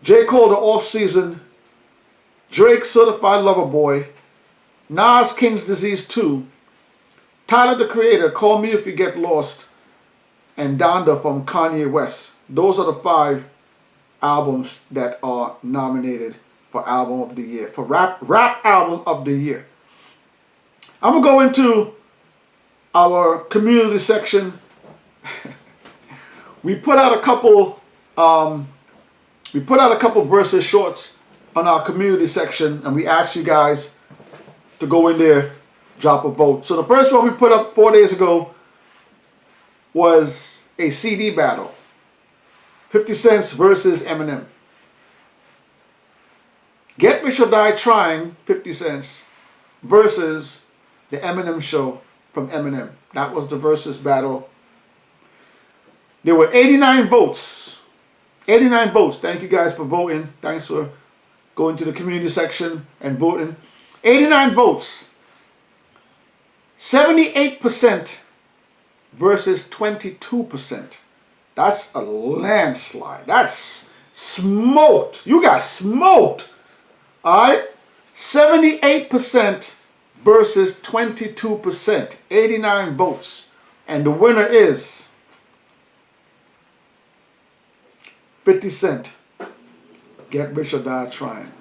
J. Cole, The Off Season. Drake, Certified Lover Boy. Nas, King's Disease 2. Tyler, The Creator, Call Me If You Get Lost. And Donda from Kanye West. Those are the 5 albums that are nominated for Album of the Year. For Rap Album of the Year. I'm going to go into our community section. We put out a couple Verzuz shorts on our community section, and we asked you guys to go in there, drop a vote. So the first one we put up 4 days ago was a CD battle. 50 Cent versus Eminem. Get Rich or Die Trying, 50 Cent versus the Eminem Show from Eminem. That was the Verzuz battle. There were 89 votes. 89 votes. Thank you guys for voting. Thanks for going to the community section and voting. 89 votes. 78% versus 22%. That's a landslide. That's smoked. You got smoked. Alright? 78% versus 22%. 89 votes. And the winner is 50 Cent. Get Rich or Die Trying.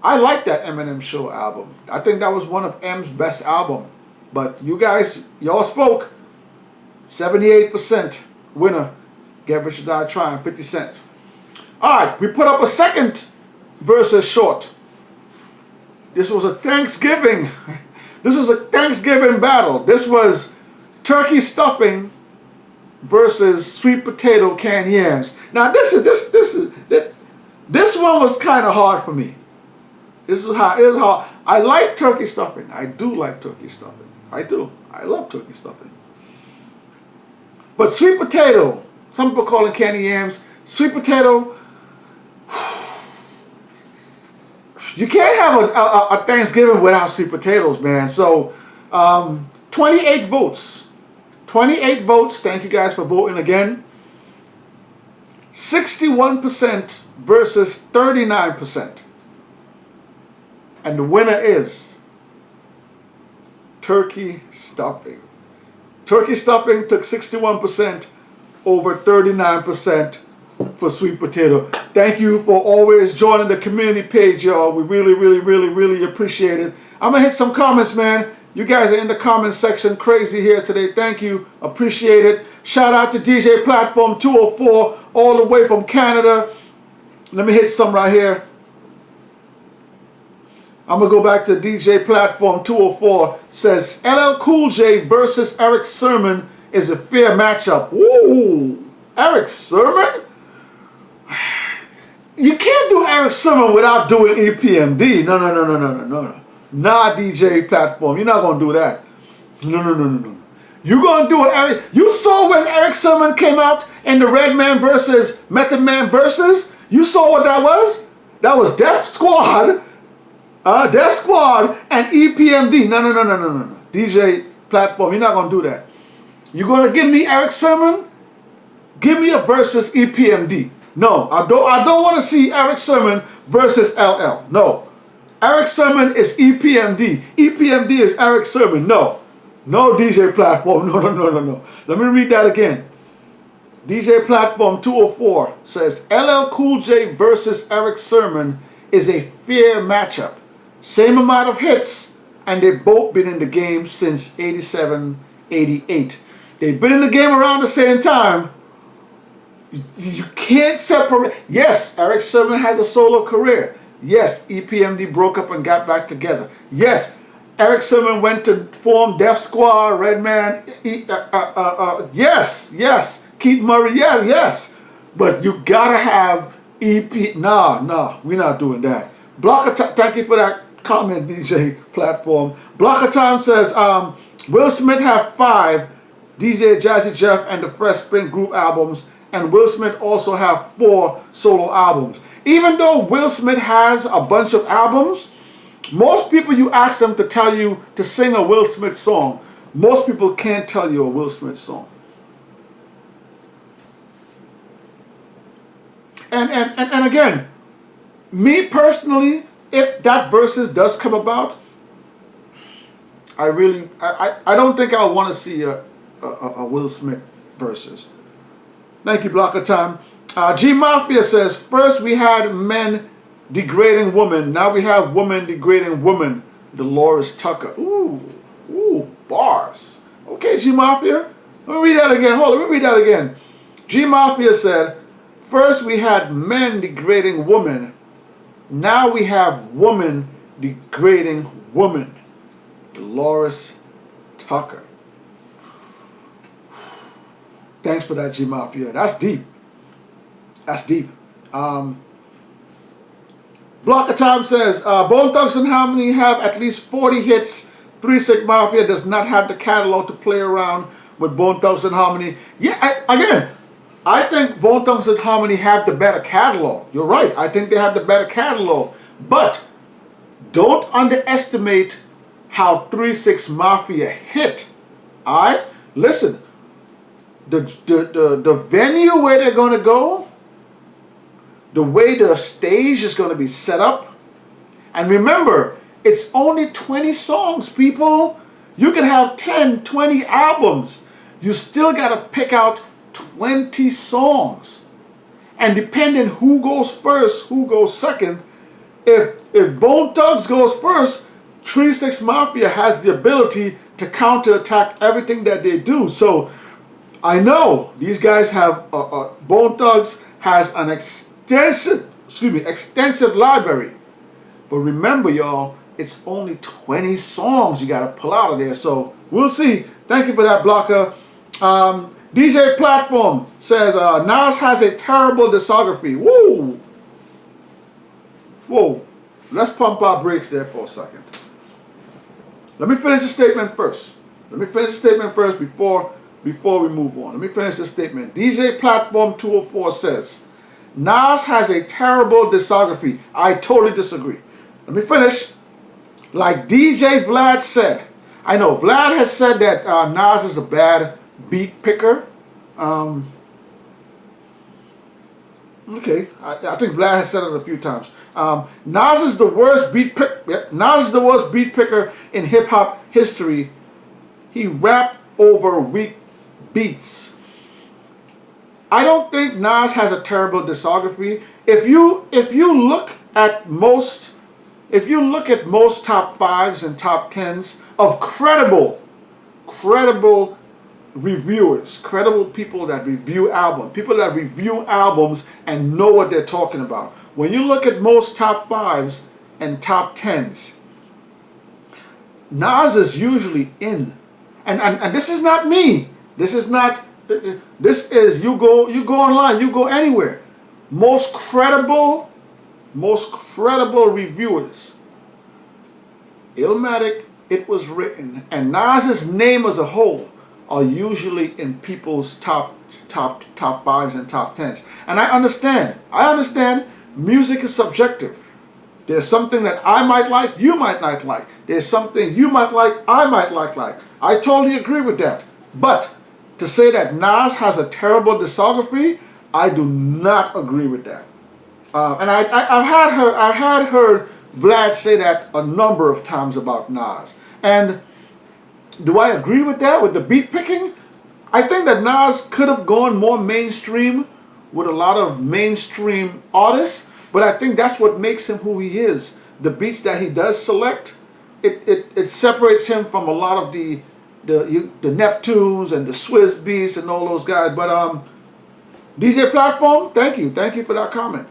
I like that Eminem Show album. I think that was one of M's best album. But you guys, y'all spoke. 78% winner. Get Rich or Die Trying. 50 Cent. Alright, we put up a second Verzuz short. This was a Thanksgiving. This was a Thanksgiving battle. This was turkey stuffing versus sweet potato canned yams. Now this one was kind of hard for me. This was hard. It was hard. I like turkey stuffing. I do like turkey stuffing. I do. I love turkey stuffing. But sweet potato, some people call it candy yams. Sweet potato. You can't have a Thanksgiving without sweet potatoes, man. So 28 votes. 28 votes. Thank you guys for voting again. 61% versus 39%. And the winner is turkey stuffing. Turkey stuffing took 61% over 39% for sweet potato. Thank you for always joining the community page, y'all. We really appreciate it. I'm going to hit some comments, man. You guys are in the comment section crazy here today. Thank you. Appreciate it. Shout out to DJ Platform 204 all the way from Canada. Let me hit some right here. I'm going to go back to DJ Platform 204. Says LL Cool J versus Eric Sermon is a fair matchup. Woo! Eric Sermon? You can't do Eric Sermon without doing EPMD. No. Nah, DJ Platform. You're not going to do that. No. You're going to do it, Eric. You saw when Eric Sermon came out in the Redman versus Method Man versus? You saw what that was? That was Def Squad. Def Squad and EPMD. No. DJ Platform, you're not going to do that. You're going to give me Eric Sermon? Give me a versus EPMD. No, I don't want to see Eric Sermon versus LL. No. Eric Sermon is EPMD. EPMD is Eric Sermon. No. No, DJ Platform. No. Let me read that again. DJ Platform 204 says LL Cool J versus Eric Sermon is a fair matchup. Same amount of hits, and they've both been in the game since 87, 88. They've been in the game around the same time. You can't separate. Yes, Eric Sermon has a solo career. Yes, EPMD broke up and got back together. Yes, Eric Sermon went to form Def Squad, Redman. Yes. Keith Murray, yes. But you gotta have EP. Nah, we're not doing that. Blocker, thank you for that comment, DJ Platform. Blocker Time says, Will Smith have 5 DJ Jazzy Jeff and the Fresh Prince group albums, and Will Smith also have 4 solo albums. Even though Will Smith has a bunch of albums, most people you ask them to tell you to sing a Will Smith song, most people can't tell you a Will Smith song. And again, me personally, if that Verzuz does come about, I don't think I want to see a Will Smith Verzuz. Thank you, Block of Time. G Mafia says, first we had men degrading women, now we have women degrading women. Dolores Tucker. Ooh, bars. Okay, G Mafia. Let me read that again. Hold on, let me read that again. G Mafia said, first we had men degrading women, now we have women degrading women. Dolores Tucker. Thanks for that, G Mafia. That's deep. That's deep. Block of Time says, Bone Thugs and Harmony have at least 40 hits. 3 6 Mafia does not have the catalog to play around with Bone Thugs and Harmony. Yeah, I think Bone Thugs and Harmony have the better catalog. You're right. I think they have the better catalog. But don't underestimate how 3 6 Mafia hit. Alright? Listen. The venue where they're going to go, the way the stage is going to be set up, and remember, it's only 20 songs, people. You can have 10, 20 albums. You still got to pick out 20 songs. And depending who goes first, who goes second, if Bone Thugs goes first, 3 6 Mafia has the ability to counterattack everything that they do. So I know these guys have Bone Thugs has an extensive library, but remember, y'all, it's only 20 songs you got to pull out of there. So we'll see. Thank you for that, Blocker. DJ Platform says Nas has a terrible discography. Whoa. Let's pump our brakes there for a second. Let me finish the statement first. Before we move on. Let me finish this statement. DJ Platform 204 says, Nas has a terrible discography. I totally disagree. Let me finish. Like DJ Vlad said, I know Vlad has said that Nas is a bad beat picker. Okay, I think Vlad has said it a few times. Nas is the worst beat picker in hip hop history. He rapped over weak beats. I don't think Nas has a terrible discography. If you look at most top 5s and top 10s of credible reviewers, credible people that review albums and know what they're talking about. When you look at most top 5s and top 10s, Nas is usually in. And this is not me. This is you go online, you go anywhere. Most credible reviewers. Illmatic, It Was Written, and Nas's name as a whole are usually in people's top 5s and top 10s. And I understand music is subjective. There's something that I might like, you might not like. There's something you might like, I might like. I totally agree with that. But to say that Nas has a terrible discography, I do not agree with that. And I've had heard Vlad say that a number of times about Nas. And do I agree with that, with the beat picking? I think that Nas could have gone more mainstream with a lot of mainstream artists, but I think that's what makes him who he is. The beats that he does select, it separates him from a lot of the Neptunes and the Swizz Beats and all those guys. But DJ Platform, thank you for that comment.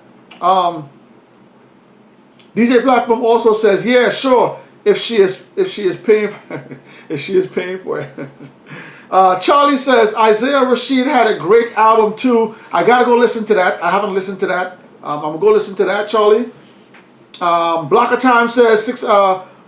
DJ Platform also says, yeah, sure, if she is paying for it. Charlie says Isaiah Rashid had a great album too. I gotta go listen to that. I haven't listened to that. I'm gonna go listen to that, Charlie. Block of Time says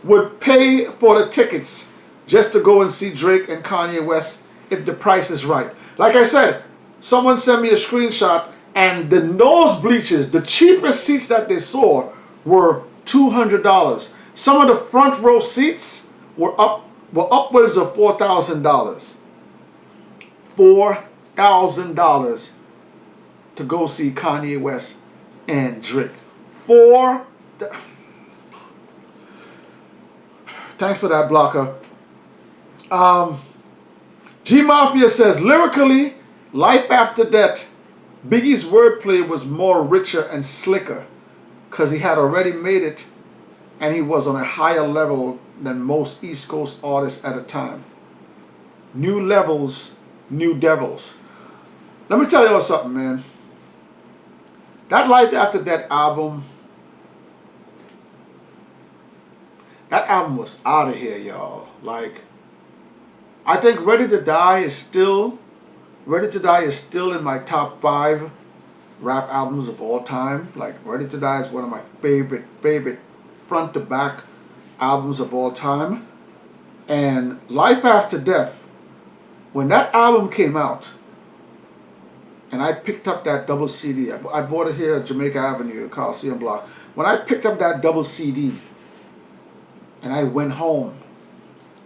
would pay for the tickets just to go and see Drake and Kanye West if the price is right. Like I said, someone sent me a screenshot, and the nose bleachers, the cheapest seats that they saw, were $200. Some of the front row seats were upwards of $4,000. $4,000 to go see Kanye West and Drake. Thanks for that, Blocker. G Mafia says, lyrically, Life After Death, Biggie's wordplay was more richer and slicker because he had already made it and he was on a higher level than most East Coast artists at the time. New levels, new devils. Let me tell y'all something, man. That Life After Death album, that album was out of here, y'all. Like, I think Ready to Die is still in my top 5 rap albums of all time. Like, Ready to Die is one of my favorite front to back albums of all time. And Life After Death, when that album came out, and I picked up that double CD, I bought it here at Jamaica Avenue, Coliseum Block. When I picked up that double CD, and I went home,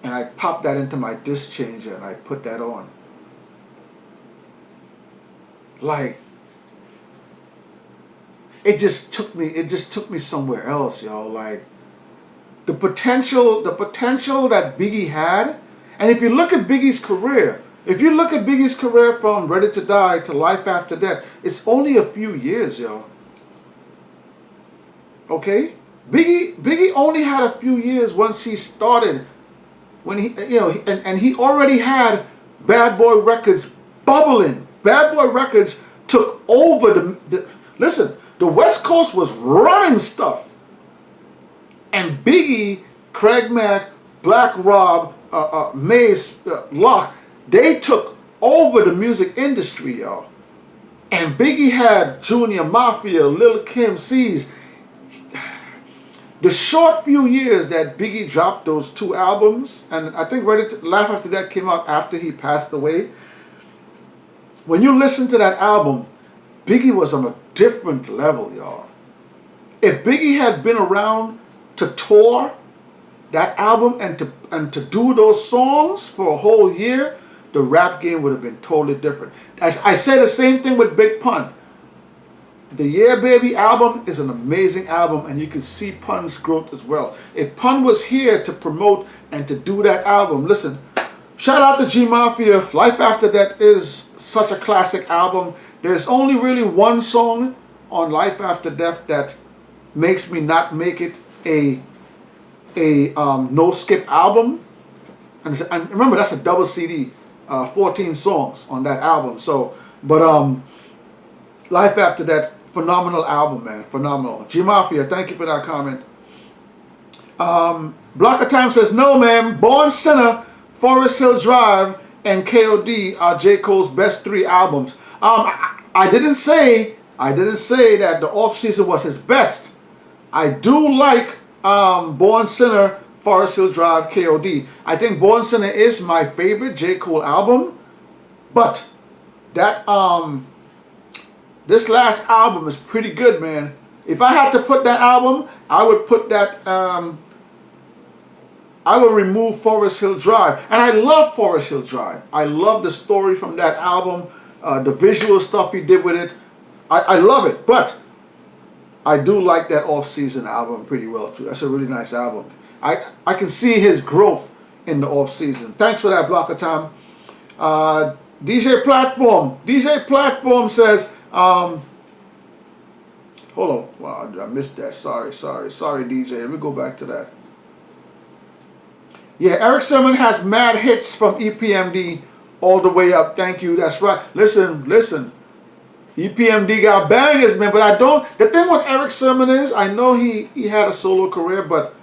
and I popped that into my disc changer, and I put that on. Like, it just took me somewhere else, yo. Like, the potential that Biggie had, and if you look at Biggie's career, from Ready to Die to Life After Death, it's only a few years, yo. Okay? Biggie only had a few years once he started, when he, and he already had Bad Boy Records bubbling. Bad Boy Records took over listen, the West Coast was running stuff. And Biggie, Craig Mack, Black Rob, Mace, Locke, they took over the music industry, y'all. And Biggie had Junior, Mafia, Lil Kim, C's. The short few years that Biggie dropped those 2 albums, and I think Life After That came out after he passed away. When you listen to that album, Biggie was on a different level, y'all. If Biggie had been around to tour that album and to do those songs for a whole year, the rap game would have been totally different. As I say the same thing with Big Pun. The Yeah Baby album is an amazing album, and you can see Pun's growth as well. If Pun was here to promote and to do that album, listen, shout out to G Mafia. Life After That is such a classic album. There's only really one song on Life After Death that makes me not make it a no skip album. And remember, that's a double CD, 14 songs on that album. So, but Life After That, phenomenal album, man, phenomenal. G Mafia, thank you for that comment. Block of Time says, no, man, Born Sinner, Forest Hill Drive, and KOD are J. Cole's best 3 albums. I didn't say that the off season was his best. I do like Born Sinner, Forest Hill Drive, KOD. I think Born Sinner is my favorite J. Cole album, but that this last album is pretty good, man. If I had to put that album, I would put that I would remove Forest Hill Drive. And I love Forest Hill Drive. I love the story from that album, the visual stuff he did with it. I love it, but I do like that off-season album pretty well too. That's a really nice album. I can see his growth in the off-season. Thanks for that, Block of Time. DJ Platform says, hold on, wow, I missed that. Sorry, DJ. Let me go back to that. Yeah, Eric Sermon has mad hits from EPMD all the way up. Thank you. That's right. Listen. EPMD got bangers, man. But the thing with Eric Sermon is, I know he had a solo career, but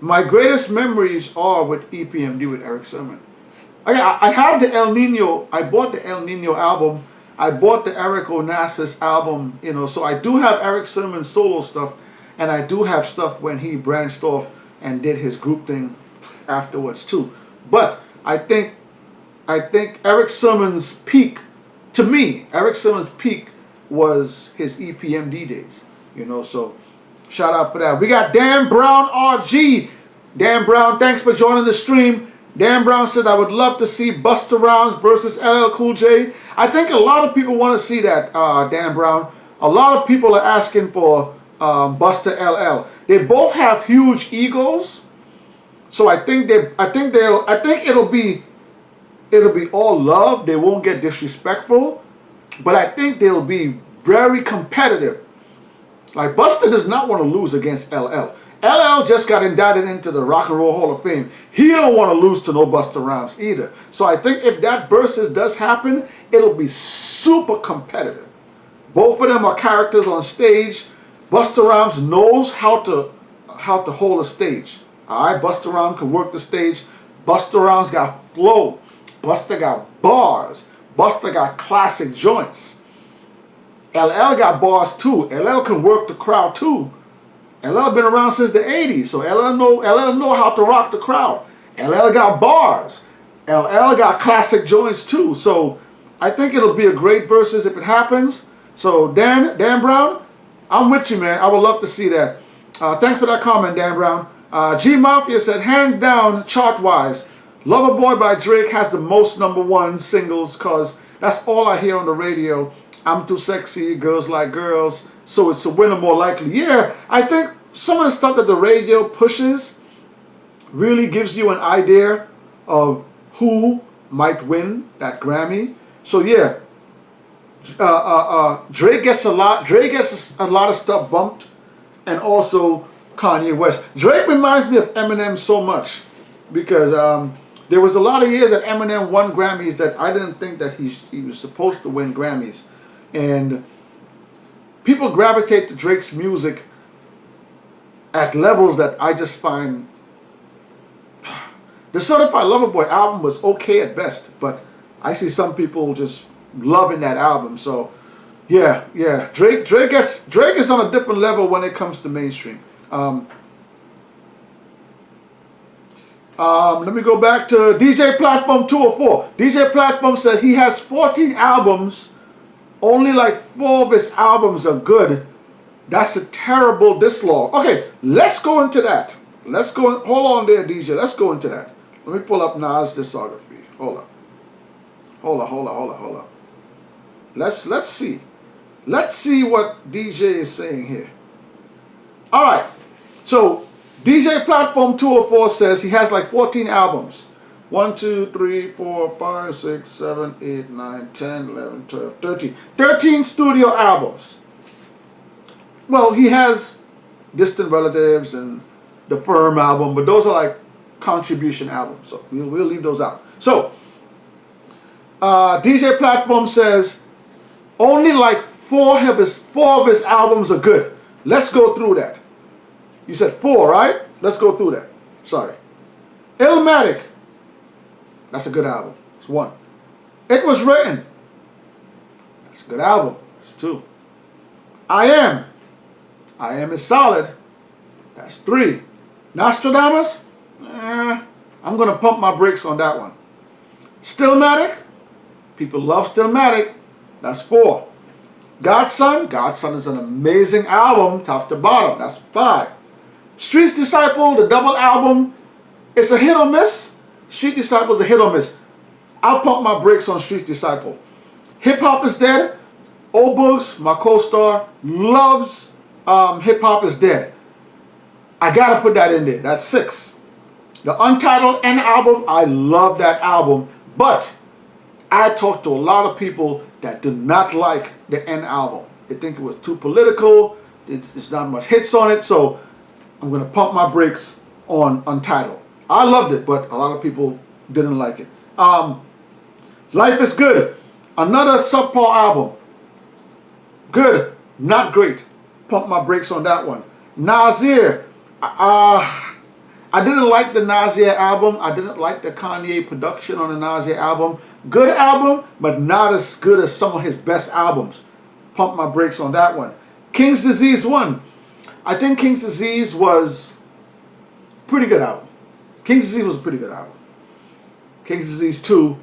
my greatest memories are with EPMD with Eric Sermon. I have the El Nino. I bought the El Nino album. I bought the Eric Onassis album, so I do have Eric Sermon's solo stuff, and I do have stuff when he branched off and did his group thing afterwards too. But I think I think Eric Simmons' peak, to me, Eric Simmons' peak was his EPMD days. You know, so shout out for that. We got Dan Brown RG. Dan Brown, thanks for joining the stream. Dan Brown said, I would love to see Busta Rhymes versus LL Cool J. I think a lot of people want to see that, Dan Brown. A lot of people are asking for Busta LL. They both have huge egos, so I think it'll be all love. They won't get disrespectful, but I think they'll be very competitive. Like, Busta does not want to lose against LL. LL just got indicted into the Rock and Roll Hall of Fame. He don't want to lose to no Busta Rhymes either. So I think if that versus does happen, it'll be super competitive. Both of them are characters on stage. Busta Rhymes knows how to hold a stage. Alright, Busta Rhymes can work the stage. Busta Rhymes got flow. Busta got bars. Busta got classic joints. LL got bars too. LL can work the crowd too. LL been around since the 80s, so LL know how to rock the crowd. LL got bars. LL got classic joints too. So I think it'll be a great versus if it happens. So Dan Brown, I'm with you, man. I would love to see that. Thanks for that comment, Dan Brown. G Mafia said, hands down, chart-wise, Loverboy by Drake has the most #1 singles because that's all I hear on the radio. I'm too sexy, girls like girls, so it's a winner more likely. Yeah, I think some of the stuff that the radio pushes really gives you an idea of who might win that Grammy. So yeah, Drake gets a lot of stuff bumped, and also Kanye West. Drake reminds me of Eminem so much because there was a lot of years that Eminem won Grammys that I didn't think that he was supposed to win Grammys. And people gravitate to Drake's music at levels that I just find. The Certified Lover Boy album was okay at best, but I see some people just loving that album. So yeah, Drake is on a different level when it comes to mainstream. Let me go back to DJ Platform 204. DJ Platform says he has 14 albums. Only like 4 of his albums are good. That's a terrible dislog. Okay, let's go into that. Hold on there, DJ. Let's go into that. Let me pull up Nas' discography. Hold up. Let's see. Let's see what DJ is saying here. All right. So DJ Platform 204 says he has like 14 albums. 1, 2, 3, 4, 5, 6, 7, 8, 9, 10, 11, 12, 13. 13 studio albums. Well, he has Distant Relatives and the Firm album, but those are like contribution albums, so we'll leave those out. So, DJ Platform says only like 4 of his albums are good. Let's go through that. You said 4, right? Let's go through that. Sorry. Illmatic. That's a good album. It's 1. It Was Written. That's a good album. It's 2. I Am is solid. That's 3. Nostradamus. I'm going to pump my brakes on that one. Stillmatic. People love Stillmatic. That's 4. Godson. Godson is an amazing album, top to bottom. That's 5. Street's Disciple, the double album. It's a hit or miss. Street Disciple is a hit or miss. I'll pump my brakes on Street Disciple. Hip Hop Is Dead. Old Books, my co-star, loves Hip Hop Is Dead. I gotta put that in there. That's 6. The Untitled N album, I love that album, but I talked to a lot of people that do not like the N album. They think it was too political. There's not much hits on it, so I'm gonna pump my brakes on Untitled. I loved it, but a lot of people didn't like it. Life Is Good, another subpar album. Good, not great. Pump my brakes on that one. Nasir, I didn't like the Nasir album. I didn't like the Kanye production on the Nasir album. Good album, but not as good as some of his best albums. Pump my brakes on that one. King's Disease 1. I think King's Disease was a pretty good album. King's Disease was a pretty good album. King's Disease 2,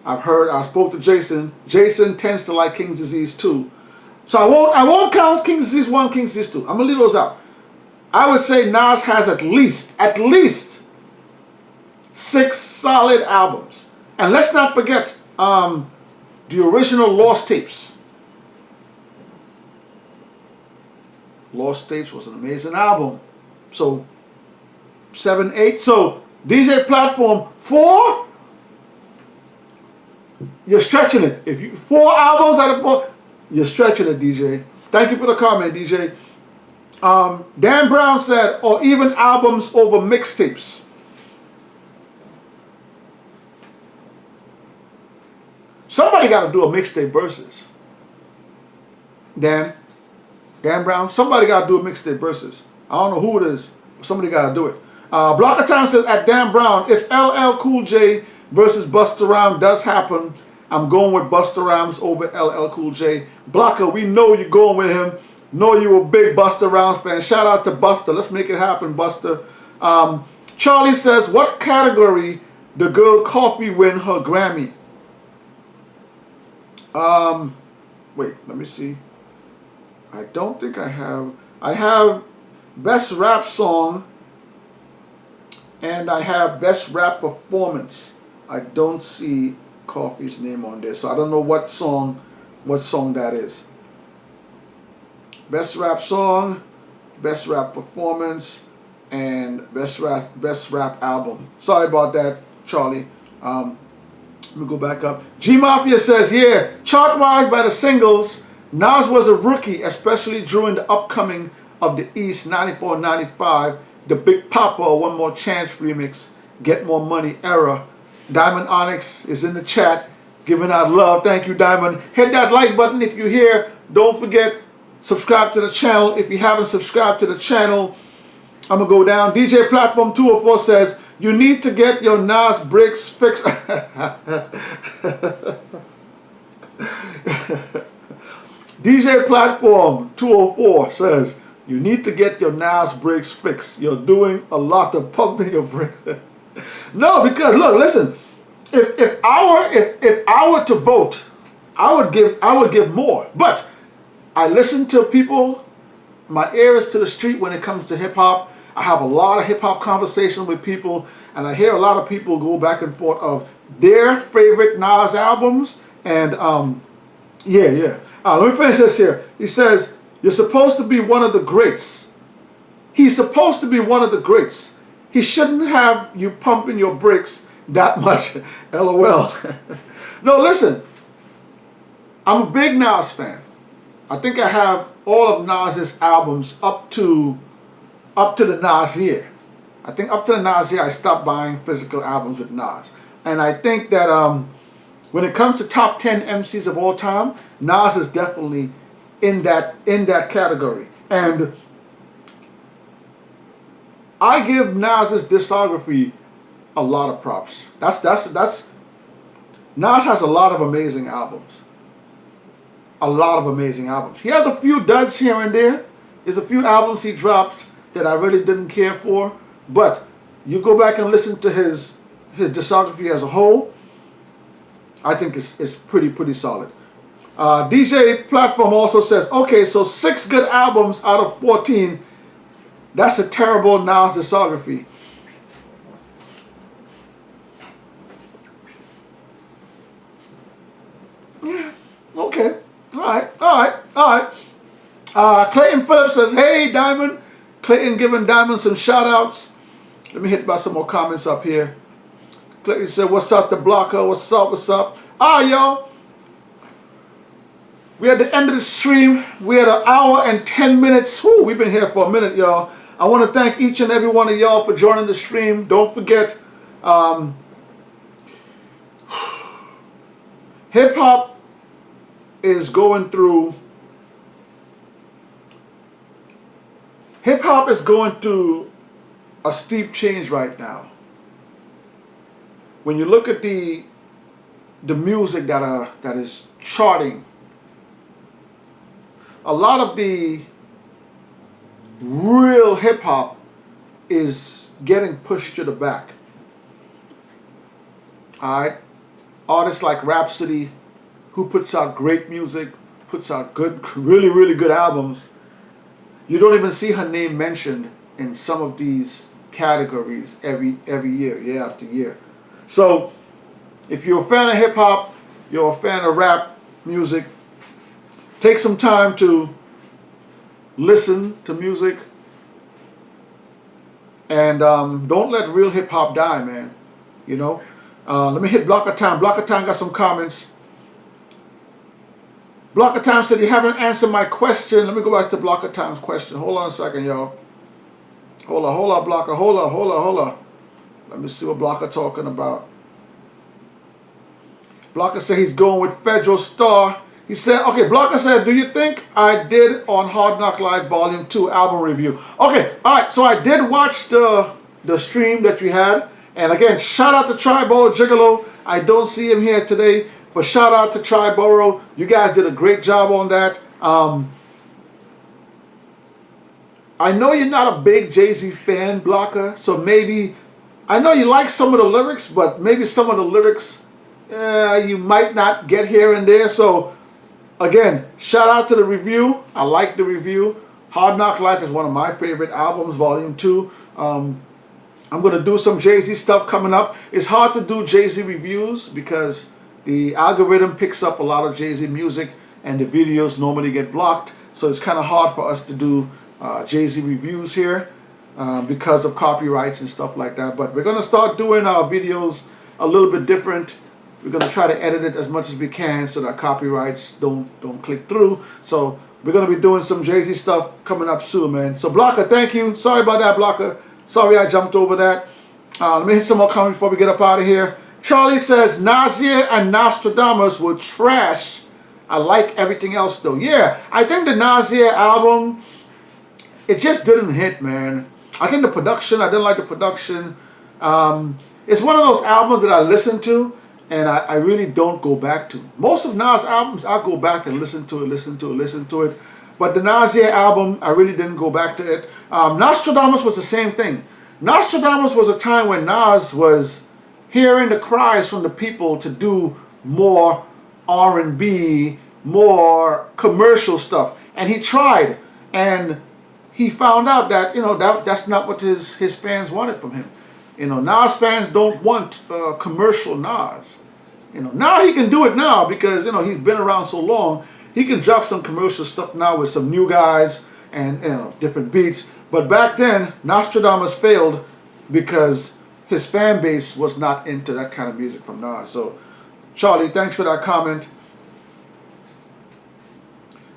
I spoke to Jason. Jason tends to like King's Disease 2. So I won't count King's Disease 1, King's Disease 2. I'm gonna leave those out. I would say Nas has at least 6 solid albums. And let's not forget the original Lost Tapes. Lost Tapes was an amazing album. So 7, 8. So DJ Platform 4. You're stretching it. If you 4 albums out of 4, you're stretching it, DJ. Thank you for the comment, DJ. Dan Brown said, or even albums over mixtapes. Somebody got to do a mixtape versus. Dan Brown, somebody got to do a mixtape versus. I don't know who it is, but somebody got to do it. Block of Time says, at Dan Brown, if LL Cool J versus Busta Rhymes does happen, I'm going with Busta Rhymes over LL Cool J. Blocker, we know you're going with him. Know you a big Busta Rhymes fan. Shout out to Busta. Let's make it happen, Busta. Charlie says, what category the girl Coffee win her Grammy? Wait, let me see. I don't think I have. I have Best Rap Song and I have Best Rap Performance. I don't see Coffee's name on there, so I don't know what song that is. Best Rap Song, Best Rap Performance, and Best Rap Album. Sorry about that, Charlie. Let me go back up. G Mafia says, yeah, chart-wise by the singles, Nas was a rookie, especially during the upcoming of the East 94-95, the Big Papa One More Chance remix, Get More Money era. Diamond Onyx is in the chat, giving out love. Thank you, Diamond. Hit that like button if you're here. Don't forget, subscribe to the channel. If you haven't subscribed to the channel, I'm going to go down. DJ Platform 204 says, you need to get your Nas bricks fixed. DJ Platform 204 says, you need to get your Nas bricks fixed. You're doing a lot of pumping your bricks. No, because look, listen. If I were to vote, I would give more. But I listen to people. My ear is to the street when it comes to hip hop. I have a lot of hip hop conversations with people, and I hear a lot of people go back and forth of their favorite Nas albums. And yeah. Let me finish this here. He says, you're supposed to be one of the greats. He's supposed to be one of the greats. He shouldn't have you pumping your bricks that much. LOL. No, listen. I'm a big Nas fan. I think I have all of Nas's albums up to the Nas year. I think up to the Nas year I stopped buying physical albums with Nas. And I think that when it comes to top 10 MCs of all time, Nas is definitely in that category. And I give Nas's discography a lot of props. That's Nas has a lot of amazing albums. A lot of amazing albums. He has a few duds here and there. There's a few albums he dropped that I really didn't care for. But you go back and listen to his discography as a whole, I think it's pretty solid. DJ Platform also says, okay, so 6 good albums out of 14. That's a terrible Nas discography. Yeah, okay. All right. Clayton Phillips says, hey, Diamond. Clayton giving Diamond some shout outs. Let me hit by some more comments up here. Clayton said, what's up, the blocker? What's up? Y'all. We're at the end of the stream. We're at 1 hour and 10 minutes. Whew, we've been here for a minute, y'all. I want to thank each and every one of y'all for joining the stream. Don't forget, hip-hop is going through a steep change right now. When you look at the music that is charting, a lot of the real hip-hop is getting pushed to the back. Alright? artists like Rhapsody, who puts out great music, puts out good, really, really good albums, you don't even see her name mentioned in some of these categories every year after year. So if you're a fan of hip hop, you're a fan of rap music, take some time to listen to music, and don't let real hip hop die, man. You know. Let me hit Block of Time. Block of Time got some comments. Block of Time said, you haven't answered my question. Let me go back to Block of Time's question. Hold on a second, y'all. Hold on, Blocker. Hold on. Let me see what Blocker talking about. Blocker said he's going with Federal Star. He said, okay, Blocker said, do you think I did on Hard Knock Live Volume 2 album review? Okay, all right, so I did watch the stream that you had. And again, shout out to Triborough Gigolo. I don't see him here today, but shout out to Triborough. You guys did a great job on that. I know you're not a big Jay-Z fan, Blocker, so maybe, I know you like some of the lyrics, but maybe some of the lyrics you might not get here and there. So again, shout out to the review. I like the review. Hard Knock Life is one of my favorite albums, Volume 2. I'm going to do some Jay-Z stuff coming up. It's hard to do Jay-Z reviews because the algorithm picks up a lot of Jay-Z music and the videos normally get blocked. So it's kind of hard for us to do Jay-Z reviews here because of copyrights and stuff like that. But we're going to start doing our videos a little bit different. We're going to try to edit it as much as we can so that copyrights don't click through. So we're going to be doing some Jay-Z stuff coming up soon, man. So Blocker, thank you. Sorry about that, Blocker. Sorry I jumped over that. Let me hit some more comments before we get up out of here. Charlie says, Nasir and Nostradamus were trash. I like everything else though. Yeah, I think the Nasir album, it just didn't hit, man. I think the production, I didn't like the production. It's one of those albums that I listen to and I really don't go back to. Most of Nas' albums, I go back and listen to it. But the Nasir album, I really didn't go back to it. Nostradamus was the same thing. Nostradamus was a time when Nas was hearing the cries from the people to do more R&B, more commercial stuff. And he tried. And he found out that, you know, that's not what his fans wanted from him. You know, Nas fans don't want commercial Nas. You know, now he can do it now because, you know, he's been around so long. He can drop some commercial stuff now with some new guys and, you know, different beats. But back then, Nostradamus failed because his fan base was not into that kind of music from Nas. So, Charlie, thanks for that comment.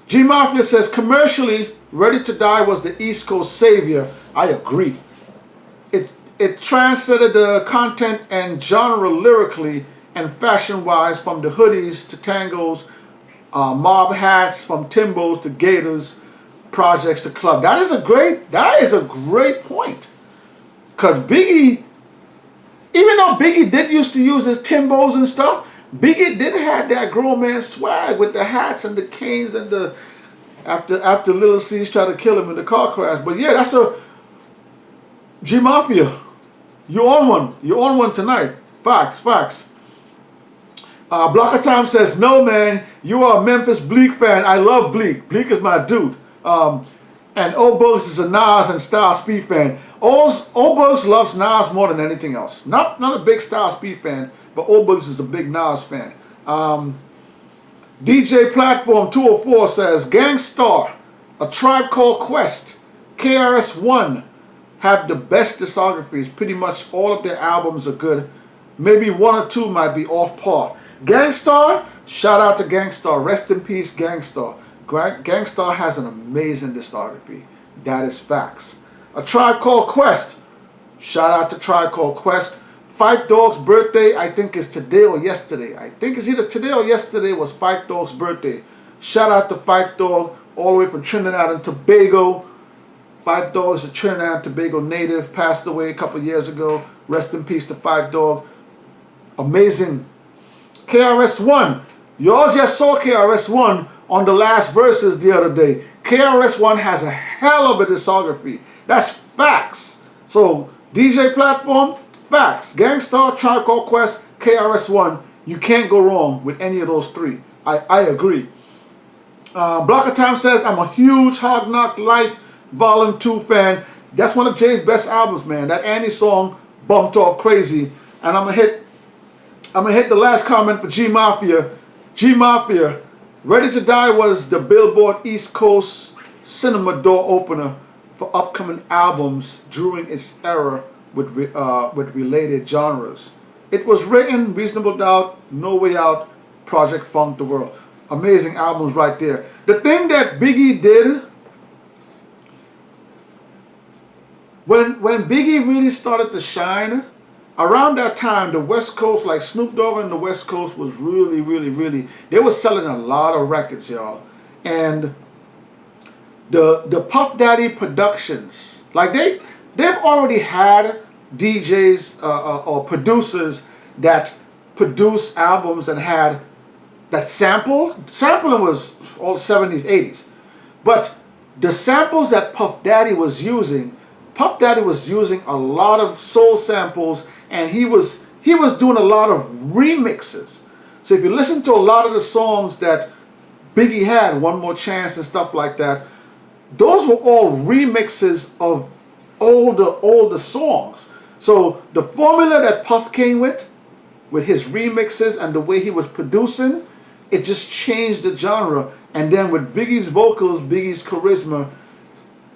G Mafia says, commercially, Ready to Die was the East Coast savior. I agree. It transcended the content and genre lyrically and fashion-wise, from the hoodies to tangos, mob hats, from Timbos to Gators, projects to club. That is a great point. Because Biggie, even though Biggie did used to use his Timbos and stuff, Biggie did have that grown man swag with the hats and the canes and the after Little C's tried to kill him in the car crash. But yeah, that's a G Mafia. You on one. You on one tonight. Facts. Block of Time says, no man, you are a Memphis Bleak fan. I love Bleak. Bleak is my dude. And Old Bugs is a Nas and Style Speed fan. Old Bugs loves Nas more than anything else. Not a big Style Speed fan, but Old Bugs is a big Nas fan. DJ Platform 204 says, Gangstar, A Tribe Called Quest, KRS-One have the best discographies. Pretty much all of their albums are good. Maybe one or two might be off par. Gangstar, shout out to Gangstar. Rest in peace, Gangstar. Gangstar has an amazing discography. That is facts. A Tribe Called Quest, shout out to Tribe Called Quest. Phife Dawg's birthday, I think, is today or yesterday. I think it's either today or yesterday was Phife Dawg's birthday. Shout out to Phife Dawg, all the way from Trinidad and Tobago. Phife Dawg is a Trinidad and Tobago native, passed away a couple years ago. Rest in peace to Phife Dawg. Amazing. KRS-One. You all just saw KRS-One on the last Verzuz the other day. KRS-One has a hell of a discography. That's facts. So, DJ Platform, facts. Gangstar, Tribe Called Quest, KRS-One You can't go wrong with any of those three. I agree. Block of Time says, I'm a huge Hard Knock Life Volume 2 fan. That's one of Jay's best albums, man. That Annie song bumped off crazy. And I'm gonna hit the last comment for G Mafia. G Mafia, Ready to Die was the Billboard East Coast cinema door opener for upcoming albums during its era with related genres. It was written, Reasonable Doubt, No Way Out, Project Funk the World. Amazing albums right there. The thing that Biggie did, when Biggie really started to shine, around that time, the West Coast, like Snoop Dogg and the West Coast was really, they were selling a lot of records, y'all. And the Puff Daddy Productions, like they've already had DJs or producers that produced albums and had that sampling was all 70s, 80s. But the samples that Puff Daddy was using a lot of soul samples, and he was doing a lot of remixes. So if you listen to a lot of the songs that Biggie had, One More Chance and stuff like that, those were all remixes of older songs. So the formula that Puff came with his remixes and the way he was producing, it just changed the genre. And then with Biggie's vocals, Biggie's charisma,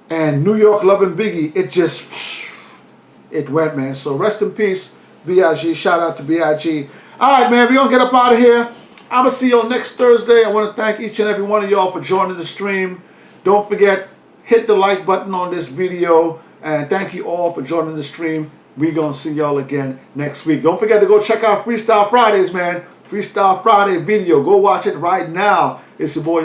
and New York Lovin' Biggie, it went, man. So rest in peace, B.I.G. Shout out to B.I.G. All right, man, we're going to get up out of here. I'm going to see y'all next Thursday. I want to thank each and every one of y'all for joining the stream. Don't forget, hit the like button on this video. And thank you all for joining the stream. We're going to see y'all again next week. Don't forget to go check out Freestyle Fridays, man. Freestyle Friday video. Go watch it right now. It's your boy